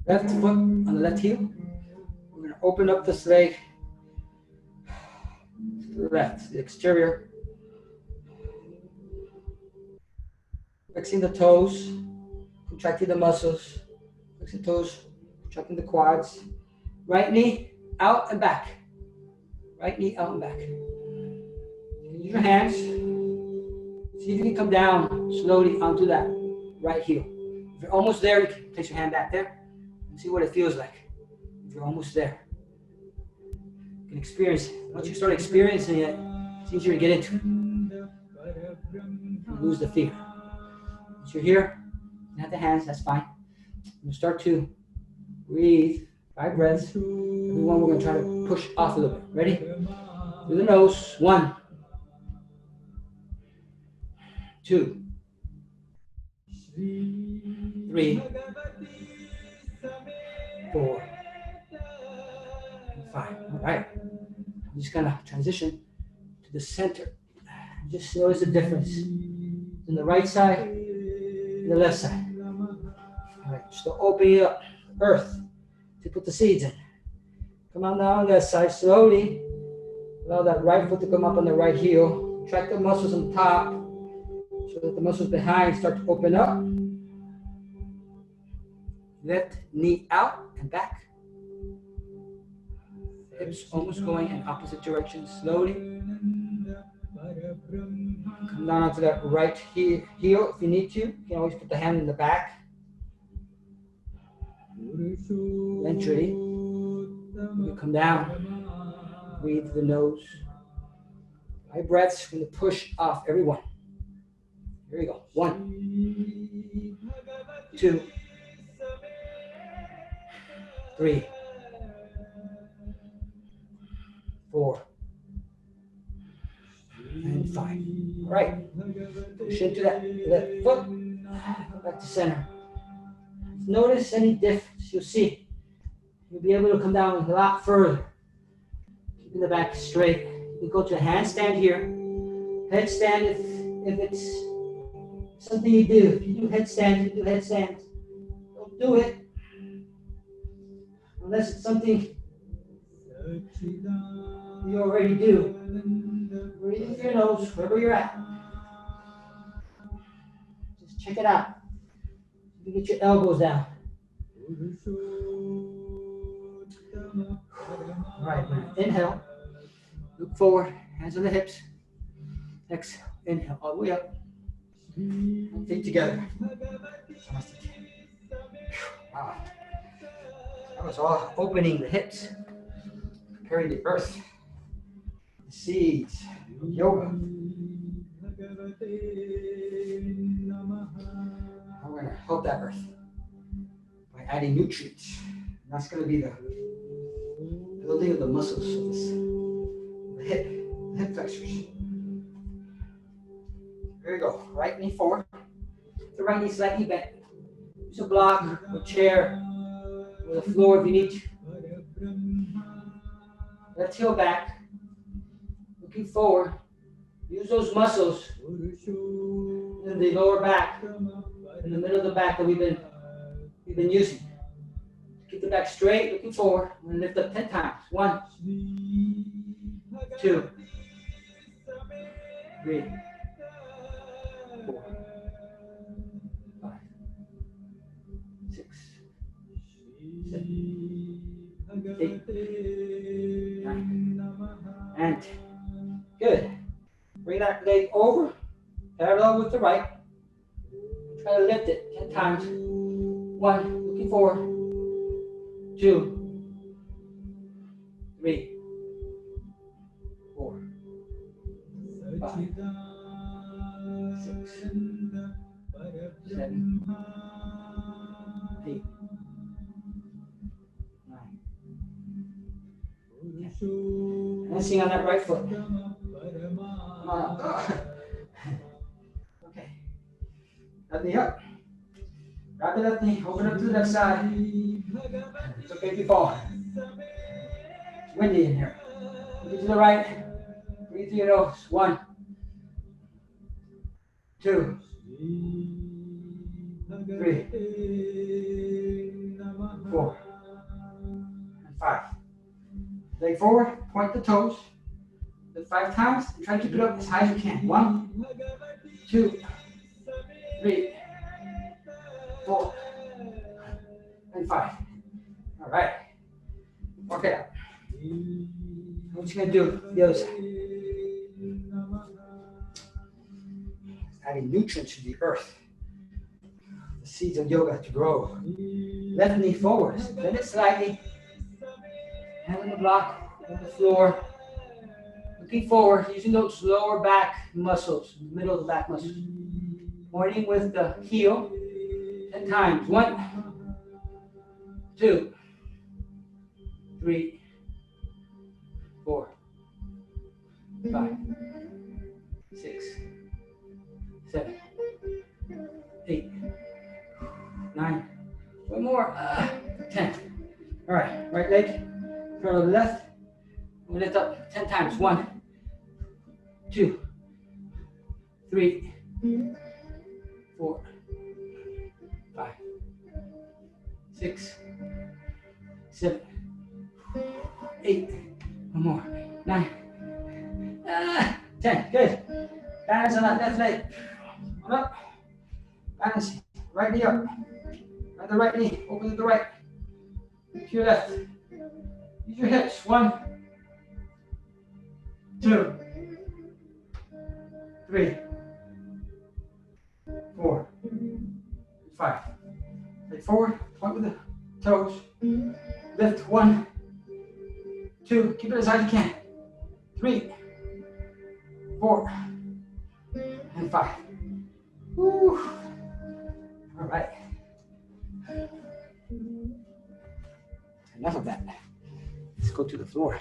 Left foot on the left heel. We're going to open up this leg to the left, the exterior. Flexing the toes, contracting the muscles. Flexing the toes, contracting the quads. Right knee out and back. Right knee out and back. Use your hands. See if you can come down slowly onto that right heel. If you're almost there, you can place your hand back there and see what it feels like. If you're almost there, you can experience it. Once you start experiencing it, it's easier to get into it. You lose the fear. Once you're here, you have the hands, that's fine. You start to breathe, 5 breaths. Everyone, we're going to try to push off a little bit. Ready? Through the nose. 1, 2, 3, 4, 5. All right. I'm just going to transition to the center. Just notice the difference in the right side and the left side. All right. Just opening up earth to put the seeds in. Come on down on that side slowly. Allow that right foot to come up on the right heel. Contract the muscles on top so that the muscles behind start to open up. Left knee out and back. Hips almost going in opposite directions slowly. Come down onto that right heel if you need to. You can always put the hand in the back. Eventually, you come down. Breathe through the nose. 5 breaths. We're going to push off everyone. Here we go. 1, 2, 3, 4, and 5. All right. Push into that foot. Come back to center. Notice any difference you'll see. You'll be able to come down a lot further. Keeping the back straight. You can go to a handstand here. Headstand if it's something you do. If you do headstands, you do headstands. Don't do it unless it's something you already do. Breathe through your nose, wherever you're at. Just check it out. You get your elbows down. All right, inhale. Look forward, hands on the hips. Exhale, inhale, all the way up. Feet together. Wow. That was all opening the hips, preparing the earth, the seeds of yoga. We're going to help that earth by adding nutrients. And that's going to be the building of the muscles of the hip flexors. Here we go. Right knee forward. The right knee slightly bent. Use a block, or chair, or the floor if you need to. Left heel back. Looking forward. Use those muscles in the lower back, in the middle of the back that we've been using. Keep the back straight, looking forward. We're going to lift up 10 times. 1, 2, 3, 4, 5, 6, 7, 8, 9, and 10. Good. Bring that leg over, parallel with the right. Try to lift it 10 times. 1, looking forward. 2, 3, 4, 5, 6, 7, 8, 9, 10. Dancing on that right foot. Come on up. Okay. Left knee up. Grab the left knee, open up to the left side. It's okay if you fall. Windy in here. Breathe to the right. Breathe through your nose. 1, 2, 3, 4, and 5. Leg forward, point the toes. Lift 5 times and try to keep it up as high as you can. 1, 2, 3, 4, and 5. All right. Work it out. What you gonna do? The other side. Adding nutrients to the earth. The seeds of yoga to grow. Left knee forward. Bend it slightly. Hand on the block, on the floor. Looking forward, using those lower back muscles, middle of the back muscles. Pointing with the heel 10 times. 1, 2, 3, 4, 5, 6, 7, 8, 9. One more. 10. All right. Right leg. Turn to the left. We lift up 10 times. 1, 2, 3, 4, 5, 6, 7, 8. One more. 9. 10. Good. Balance on that left leg. On up. Balance. Right knee up. Right the right knee. Open to the right. To your left. Use your hips. 1, 2, 3, 4, 5. Leg forward. Point with the toes. Lift. 1, 2. Keep it as high as you can. 3, 4, and 5. Woo. All right. Enough of that. Let's go to the floor.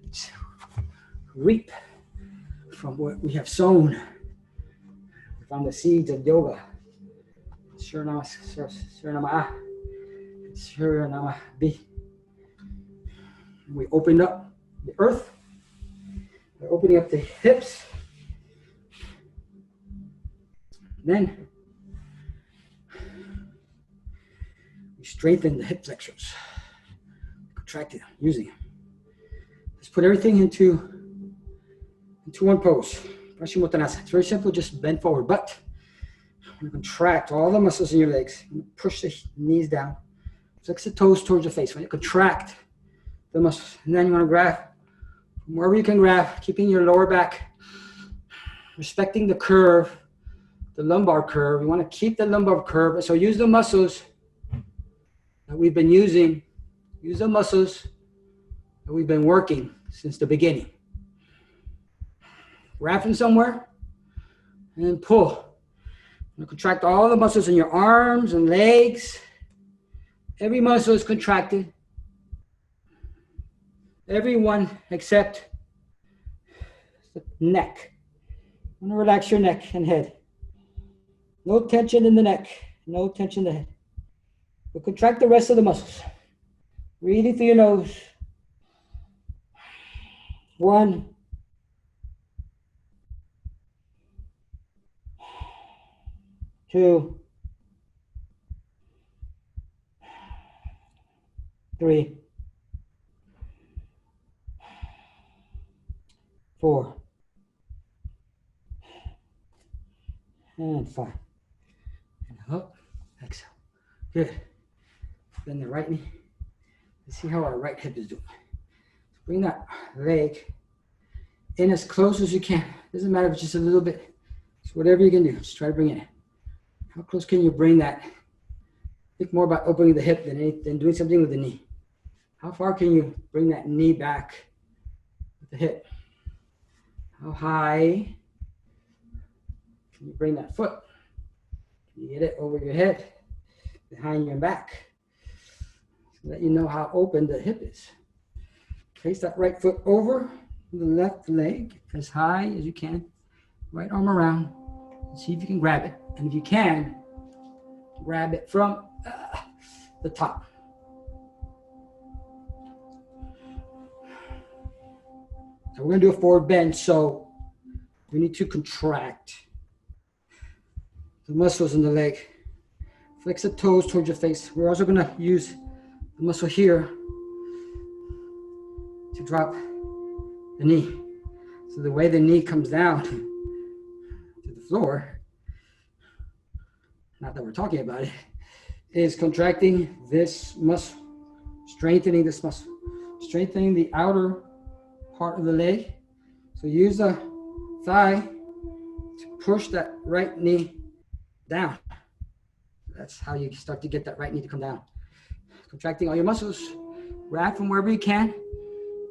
Let's reap from what we have sown. We found the seeds of yoga. Surinama B. We opened up the earth. We're opening up the hips. Then we strengthen the hip flexors. Contract it, using it. Let's put everything into one pose. Paschimottanasana. It's very simple, just bend forward. But you contract all the muscles in your legs. Push the knees down. Flex the toes towards your face. When you contract the muscles, and then you want to grab from wherever you can grab, keeping your lower back, respecting the curve, the lumbar curve. You want to keep the lumbar curve. So use the muscles that we've been using. Use the muscles that we've been working since the beginning. Grab from somewhere and then pull. You contract all the muscles in your arms and legs. Every muscle is contracted. Every one except the neck. You want to relax your neck and head. No tension in the neck. No tension in the head. But contract the rest of the muscles. Breathing through your nose. 1, 2, 3, 4, and 5. And up, exhale. Good. Then the right knee. Let's see how our right hip is doing. Bring that leg in as close as you can. Doesn't matter if it's just a little bit. It's whatever you can do. Just try to bring it in. How close can you bring that? Think more about opening the hip than doing something with the knee. How far can you bring that knee back with the hip? How high can you bring that foot? Can you get it over your head, behind your back? So that you know how open the hip is. Place that right foot over the left leg as high as you can. Right arm around. See if you can grab it. And if you can, grab it from the top. And we're gonna do a forward bend, so we need to contract the muscles in the leg. Flex the toes towards your face. We're also gonna use the muscle here to drop the knee. So the way the knee comes down to the floor, not that we're talking about it, is contracting this muscle, strengthening this muscle, strengthening the outer part of the leg. So use the thigh to push that right knee down. That's how you start to get that right knee to come down. Contracting all your muscles. Grab from wherever you can.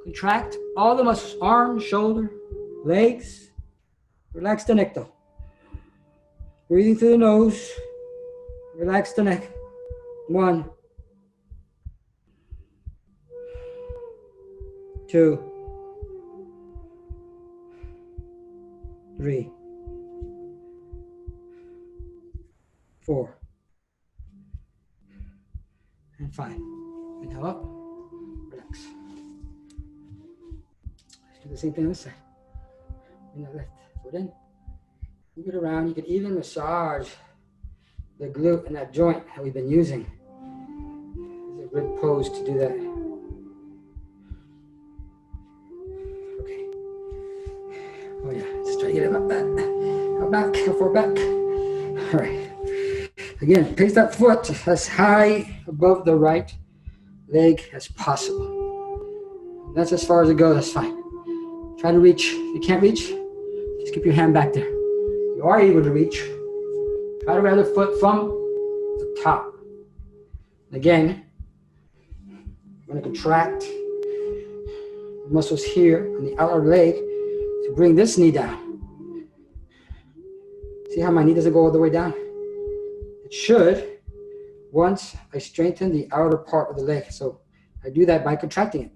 Contract all the muscles, arms, shoulder, legs. Relax the neck though. Breathing through the nose. Relax the neck. 1, 2, 3, 4, and 5. Inhale up, relax. Let's do the same thing on this side. Bring that left foot in. Move it around. You can even massage the glute and that joint that we've been using. It's a good pose to do that. Okay. Oh yeah, let's try to get it up back. Go back, go far back. All right. Again, place that foot as high above the right leg as possible. That's as far as it goes, that's fine. Try to reach. If you can't reach, just keep your hand back there. You are able to reach. Try to grab the foot from the top. Again, I'm going to contract the muscles here on the outer leg to bring this knee down. See how my knee doesn't go all the way down? It should once I strengthen the outer part of the leg. So I do that by contracting it.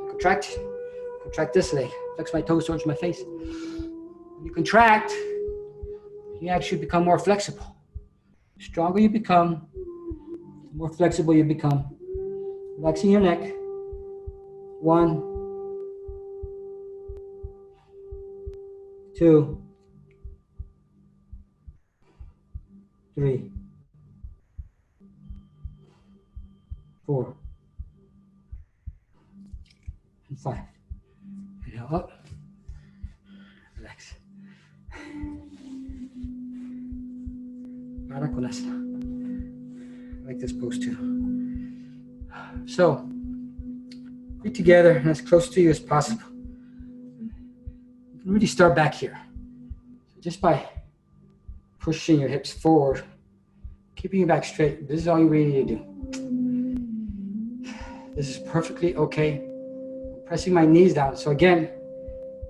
Contract this leg. Flex my toes towards my face. When you contract, you actually become more flexible. The stronger you become, the more flexible you become. Relaxing your neck. 1, 2, 3, 4, and 5. Inhale up. Relax. I like this pose too. So, feet together and as close to you as possible. You can really start back here. So just by pushing your hips forward, keeping your back straight, this is all you really need to do. This is perfectly okay. I'm pressing my knees down. So again,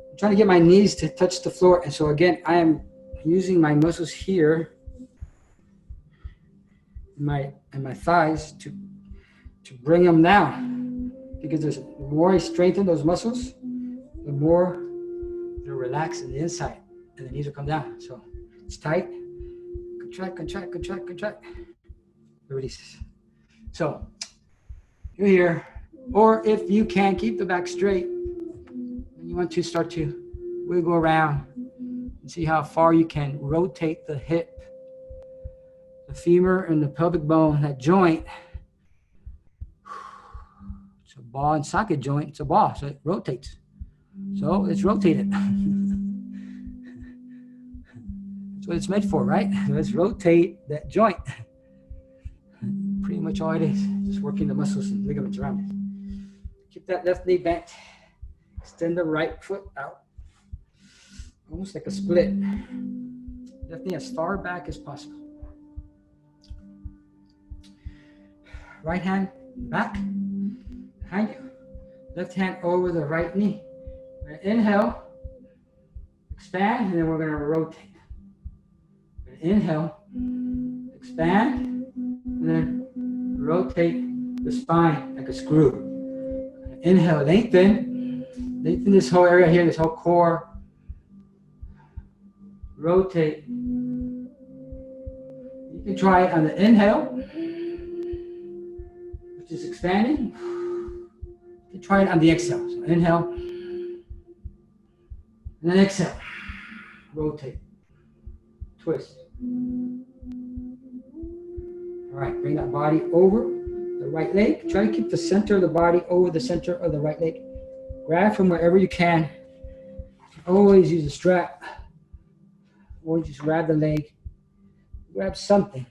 I'm trying to get my knees to touch the floor. And so again, I am using my muscles here and my thighs to bring them down, because the more I strengthen those muscles, the more they'll relax in the inside and the knees will come down. So it's tight. Contract. Release. So you're here, or if you can keep the back straight and you want to start to wiggle around and see how far you can rotate the hip, the femur and the pelvic bone, that joint. It's a ball and socket joint. It's a ball, so it rotates. So let's rotate it. That's what it's meant for, right? Let's rotate that joint. Pretty much all it is. Just working the muscles and ligaments around it. Keep that left knee bent. Extend the right foot out. Almost like a split. Left knee as far back as possible. Right hand back, behind you. Left hand over the right knee. We're gonna inhale, expand, and then we're gonna rotate. We're gonna inhale, expand, and then rotate the spine like a screw. Inhale, lengthen this whole area here, this whole core. Rotate. You can try it on the inhale, which is expanding. You can try it on the exhale. So inhale, And then exhale. Rotate. Twist. All right, bring that body over the right leg. Try to keep the center of the body over the center of the right leg. Grab from wherever you can. Always use a strap. Or just grab the leg. Grab something.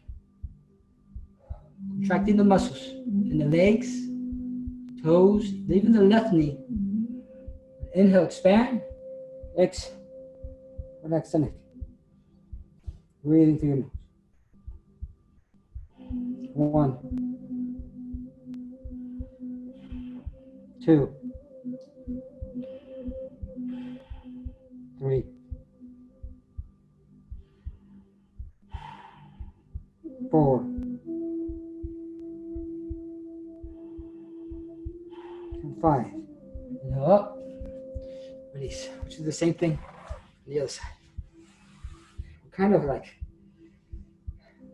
Contracting the muscles in the legs, toes, even the left knee. Inhale, expand. Exhale. Relax the neck. Breathing through your nose. 1, 2, 3, 4, and 5. Inhale up, release, which is the same thing on the other side.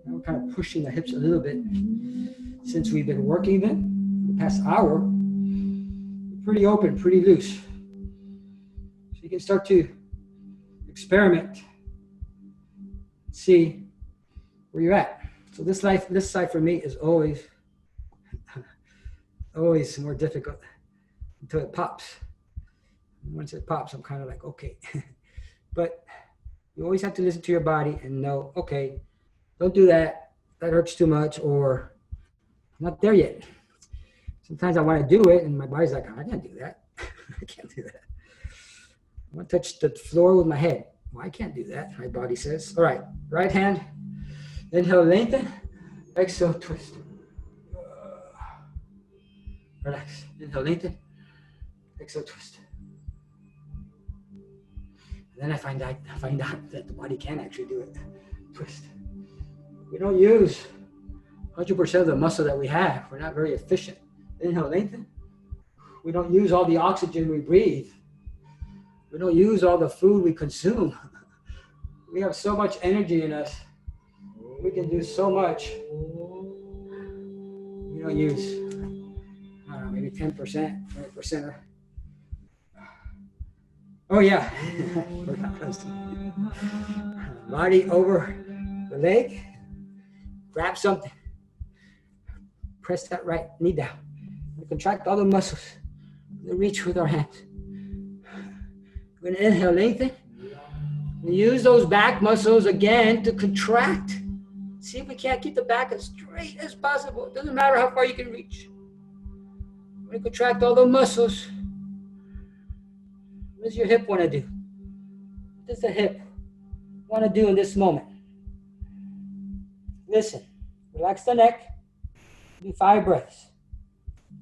We're kind of pushing the hips a little bit since we've been working them the past hour. Pretty open, pretty loose. So you can start to experiment, see where you're at. So this side for me is always more difficult until it pops. And once it pops, I'm kind of like, okay. But you always have to listen to your body and know, okay, don't do that. That hurts too much, or I'm not there yet. Sometimes I want to do it, and my body's like, I can't do that. I can't do that. I want to touch the floor with my head. Well, I can't do that, my body says. All right, right hand. Inhale, lengthen. Exhale, twist. Relax. Inhale, lengthen. Exhale, twist. And then I find out that the body can actually do it. Twist. We don't use 100% of the muscle that we have. We're not very efficient. Inhale, lengthen. We don't use all the oxygen we breathe. We don't use all the food we consume. We have so much energy in us. We can do so much. We don't use, I don't know, maybe 10%, 20%. Oh yeah. Body over the leg. Grab something. Press that right knee down. We contract all the muscles. We reach with our hands. We're going to inhale, lengthen. We use those back muscles again to contract. See if we can't keep the back as straight as possible. It doesn't matter how far you can reach. We're going to contract all the muscles. What does your hip want to do? What does the hip want to do in this moment? Listen. Relax the neck. Do 5 breaths.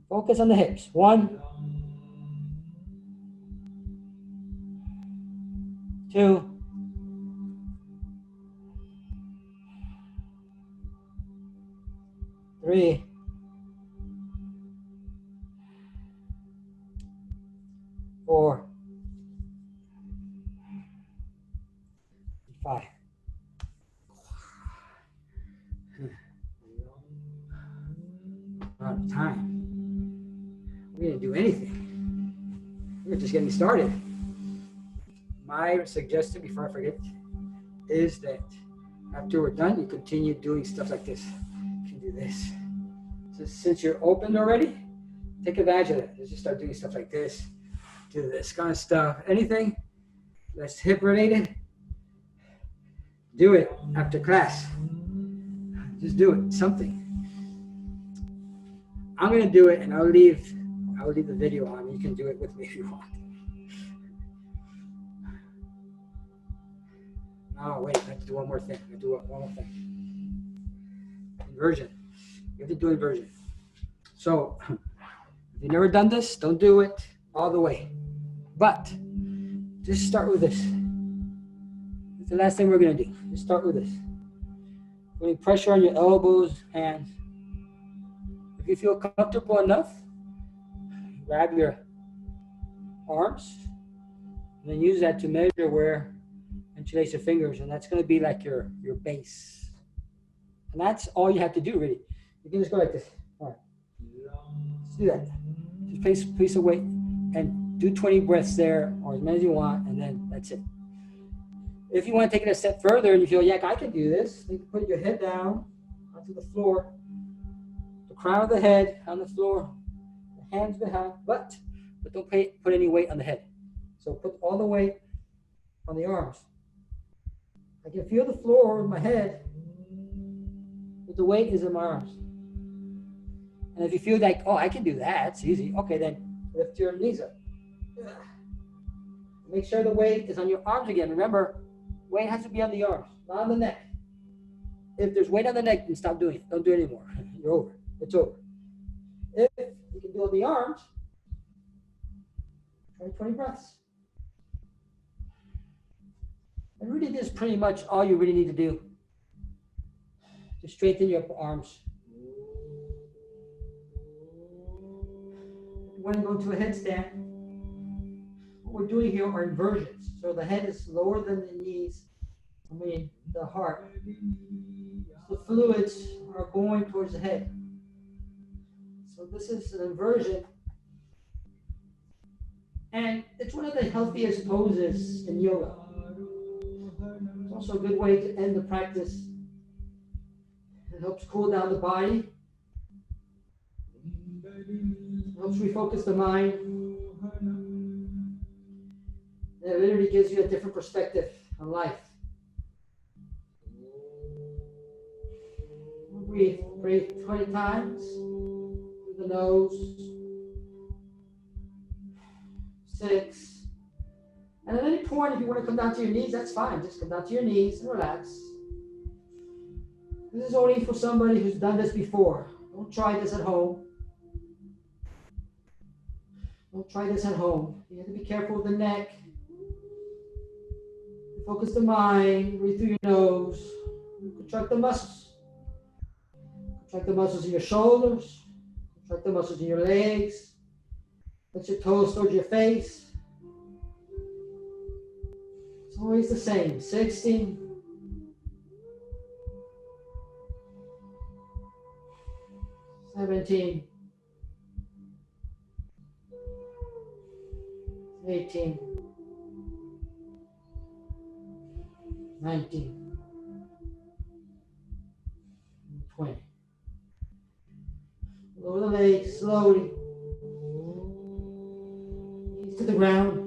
Focus on the hips. 1, 2, 3, 4, 5. Out of time. We didn't do anything. We're just getting started. My suggestion, before I forget, is that after we're done, you continue doing stuff like this. You can do this. So since you're open already, take advantage of that. Let's just start doing stuff like this. Do this kind of stuff. Anything that's hip related, do it after class. Just do it. Something. I'm going to do it, and I'll leave the video on. You can do it with me if you want. Oh, wait, I have to do one more thing. Inversion. You have to do inversion. So, if you've never done this, don't do it all the way. But, just start with this. It's the last thing we're going to do. Just start with this. Putting pressure on your elbows, hands. If you feel comfortable enough, grab your arms, and then use that to measure where interlace your fingers, and that's going to be like your base. And that's all you have to do, really. You can just go like this. All right. Let's do that. Just place a weight and do 20 breaths there, or as many as you want, and then that's it. If you want to take it a step further and you feel, yeah, I can do this, you can put your head down onto the floor, the crown of the head on the floor, the hands behind, but don't put any weight on the head. So put all the weight on the arms. I can feel the floor with my head, but the weight is in my arms. And if you feel like, oh, I can do that, it's easy. Okay, then lift your knees up. Make sure the weight is on your arms again. Remember, weight has to be on the arms, not on the neck. If there's weight on the neck, then stop doing it. Don't do it anymore. You're over. It's over. If you can do it on the arms, try 20 breaths. And really, this is pretty much all you really need to do to strengthen your arms. When you go to a headstand, what we're doing here are inversions. So the head is lower than the knees, the heart. So the fluids are going towards the head. So this is an inversion. And it's one of the healthiest poses in yoga. It's also a good way to end the practice. It helps cool down the body. It helps refocus the mind. It literally gives you a different perspective on life. Breathe 20 times through the nose. 6. And at any point, if you want to come down to your knees, that's fine. Just come down to your knees and relax. This is only for somebody who's done this before. Don't try this at home. Don't try this at home. You have to be careful with the neck. Focus the mind. Breathe through your nose. Contract the muscles. Contract the muscles in your shoulders. Contract the muscles in your legs. Let your toes towards your face. It's always the same. 16. 17. 18. 19. 20. Lower the legs slowly. Knees to the ground.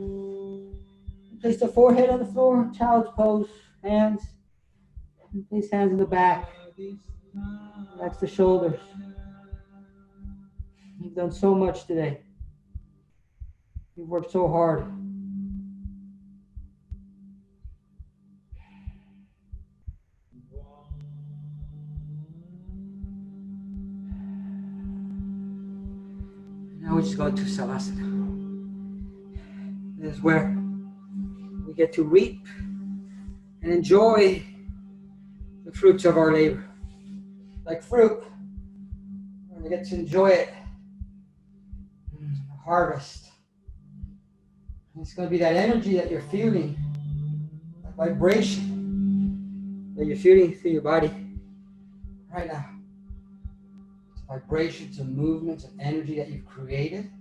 Place the forehead on the floor, child's pose, hands. And place hands in the back. Relax the shoulders. You've done so much today. You've worked so hard. Now we just go to Savasana. This is where we get to reap and enjoy the fruits of our labor. Like fruit, we're going to get to enjoy it. Harvest. It's going to be that energy that you're feeling, that vibration that you're feeling through your body right now. It's vibrations and movements and energy that you've created.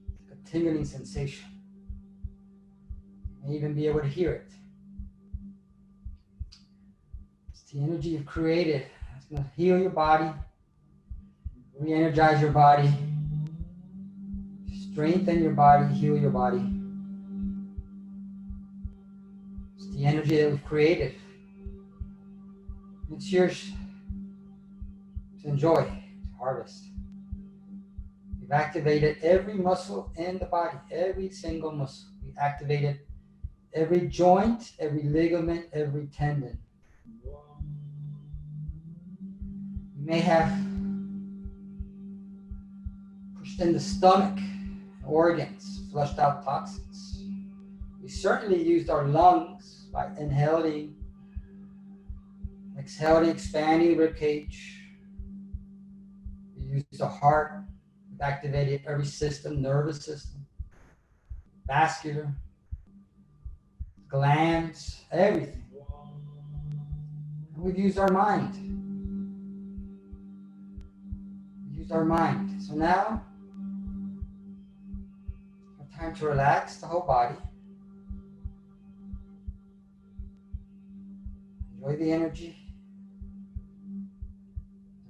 It's like a tingling sensation. You may even be able to hear it. It's the energy you've created. It's going to heal your body, re-energize your body, strengthen your body, heal your body. It's the energy that we've created. It's yours to enjoy, to harvest. We've activated every muscle in the body, every single muscle. We've activated every joint, every ligament, every tendon. You may have pushed in the stomach, organs, flushed out toxins. We certainly used our lungs by inhaling, exhaling, expanding the rib cage. We used the heart, we've activated every system, nervous system, vascular, glands, everything. And we've used our mind. We used our mind. So now Time to relax the whole body. Enjoy the energy.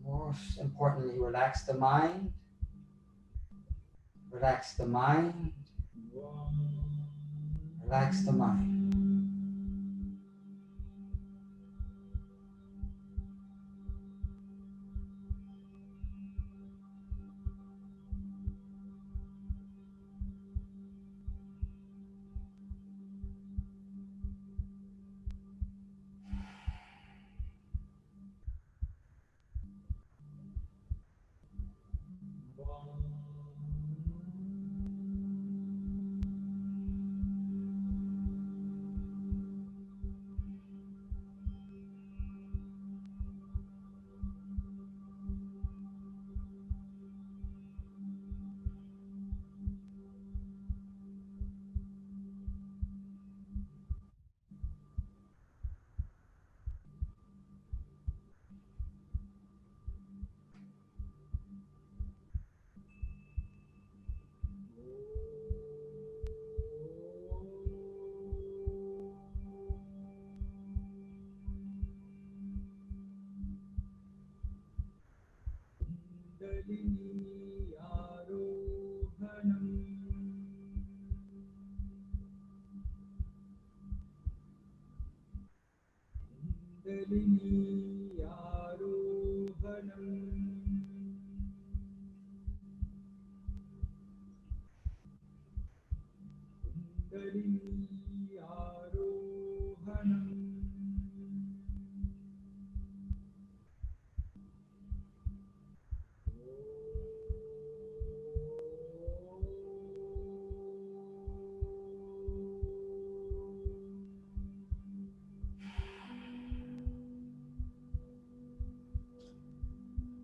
Most importantly, relax the mind. Relax the mind. Relax the mind.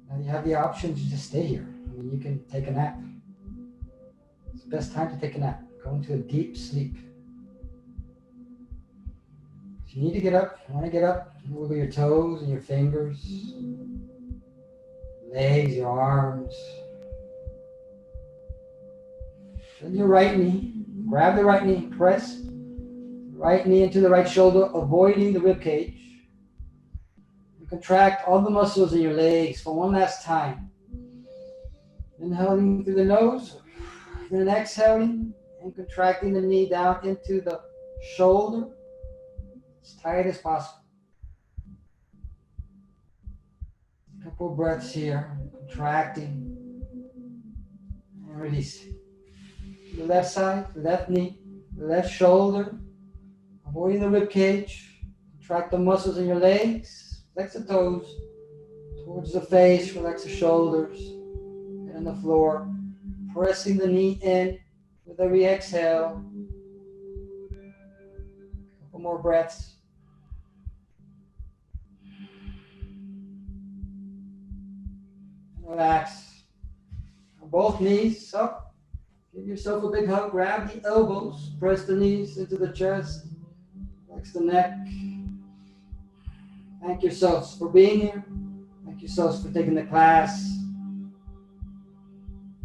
Now you have the option to just stay here. I mean, you can take a nap. It's the best time to take a nap. Go into a deep sleep. If you need to get up, you want to get up, move your toes and your fingers, legs, your arms. Then your right knee. Grab the right knee, press the right knee into the right shoulder, avoiding the rib cage. And contract all the muscles in your legs for one last time. Inhaling through the nose, then exhaling and contracting the knee down into the shoulder as tight as possible. A couple breaths here, contracting and releasing. The left side, the left knee, the left shoulder, avoiding the rib cage. Contract the muscles in your legs, flex the toes towards the face, relax the shoulders, and on the floor. Pressing the knee in with every exhale. A couple more breaths. Relax. Both knees up. Give yourself a big hug. Grab the elbows. Press the knees into the chest. Relax the neck. Thank yourselves for being here. Thank yourselves for taking the class.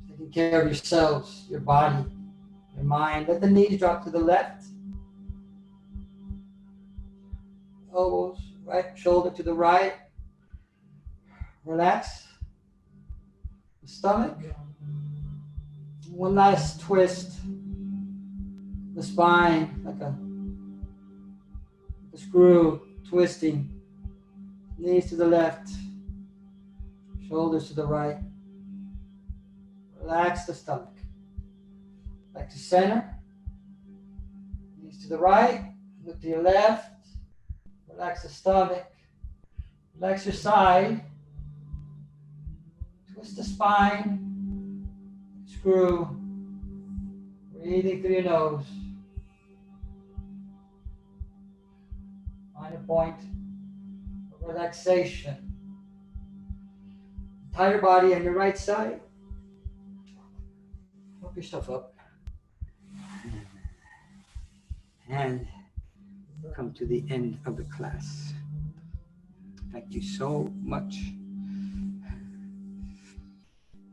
Taking care of yourselves, your body, your mind. Let the knees drop to the left. Elbows, right shoulder to the right. Relax the stomach. One last twist. The spine, like a screw twisting. Knees to the left. Shoulders to the right. Relax the stomach. Back to center. Knees to the right. Look to your left. Relax the stomach. Relax your side. Twist the spine. Screw. Breathing through your nose. Find a point of relaxation. Tie your body on your right side. Help yourself up. And come to the end of the class. Thank you so much.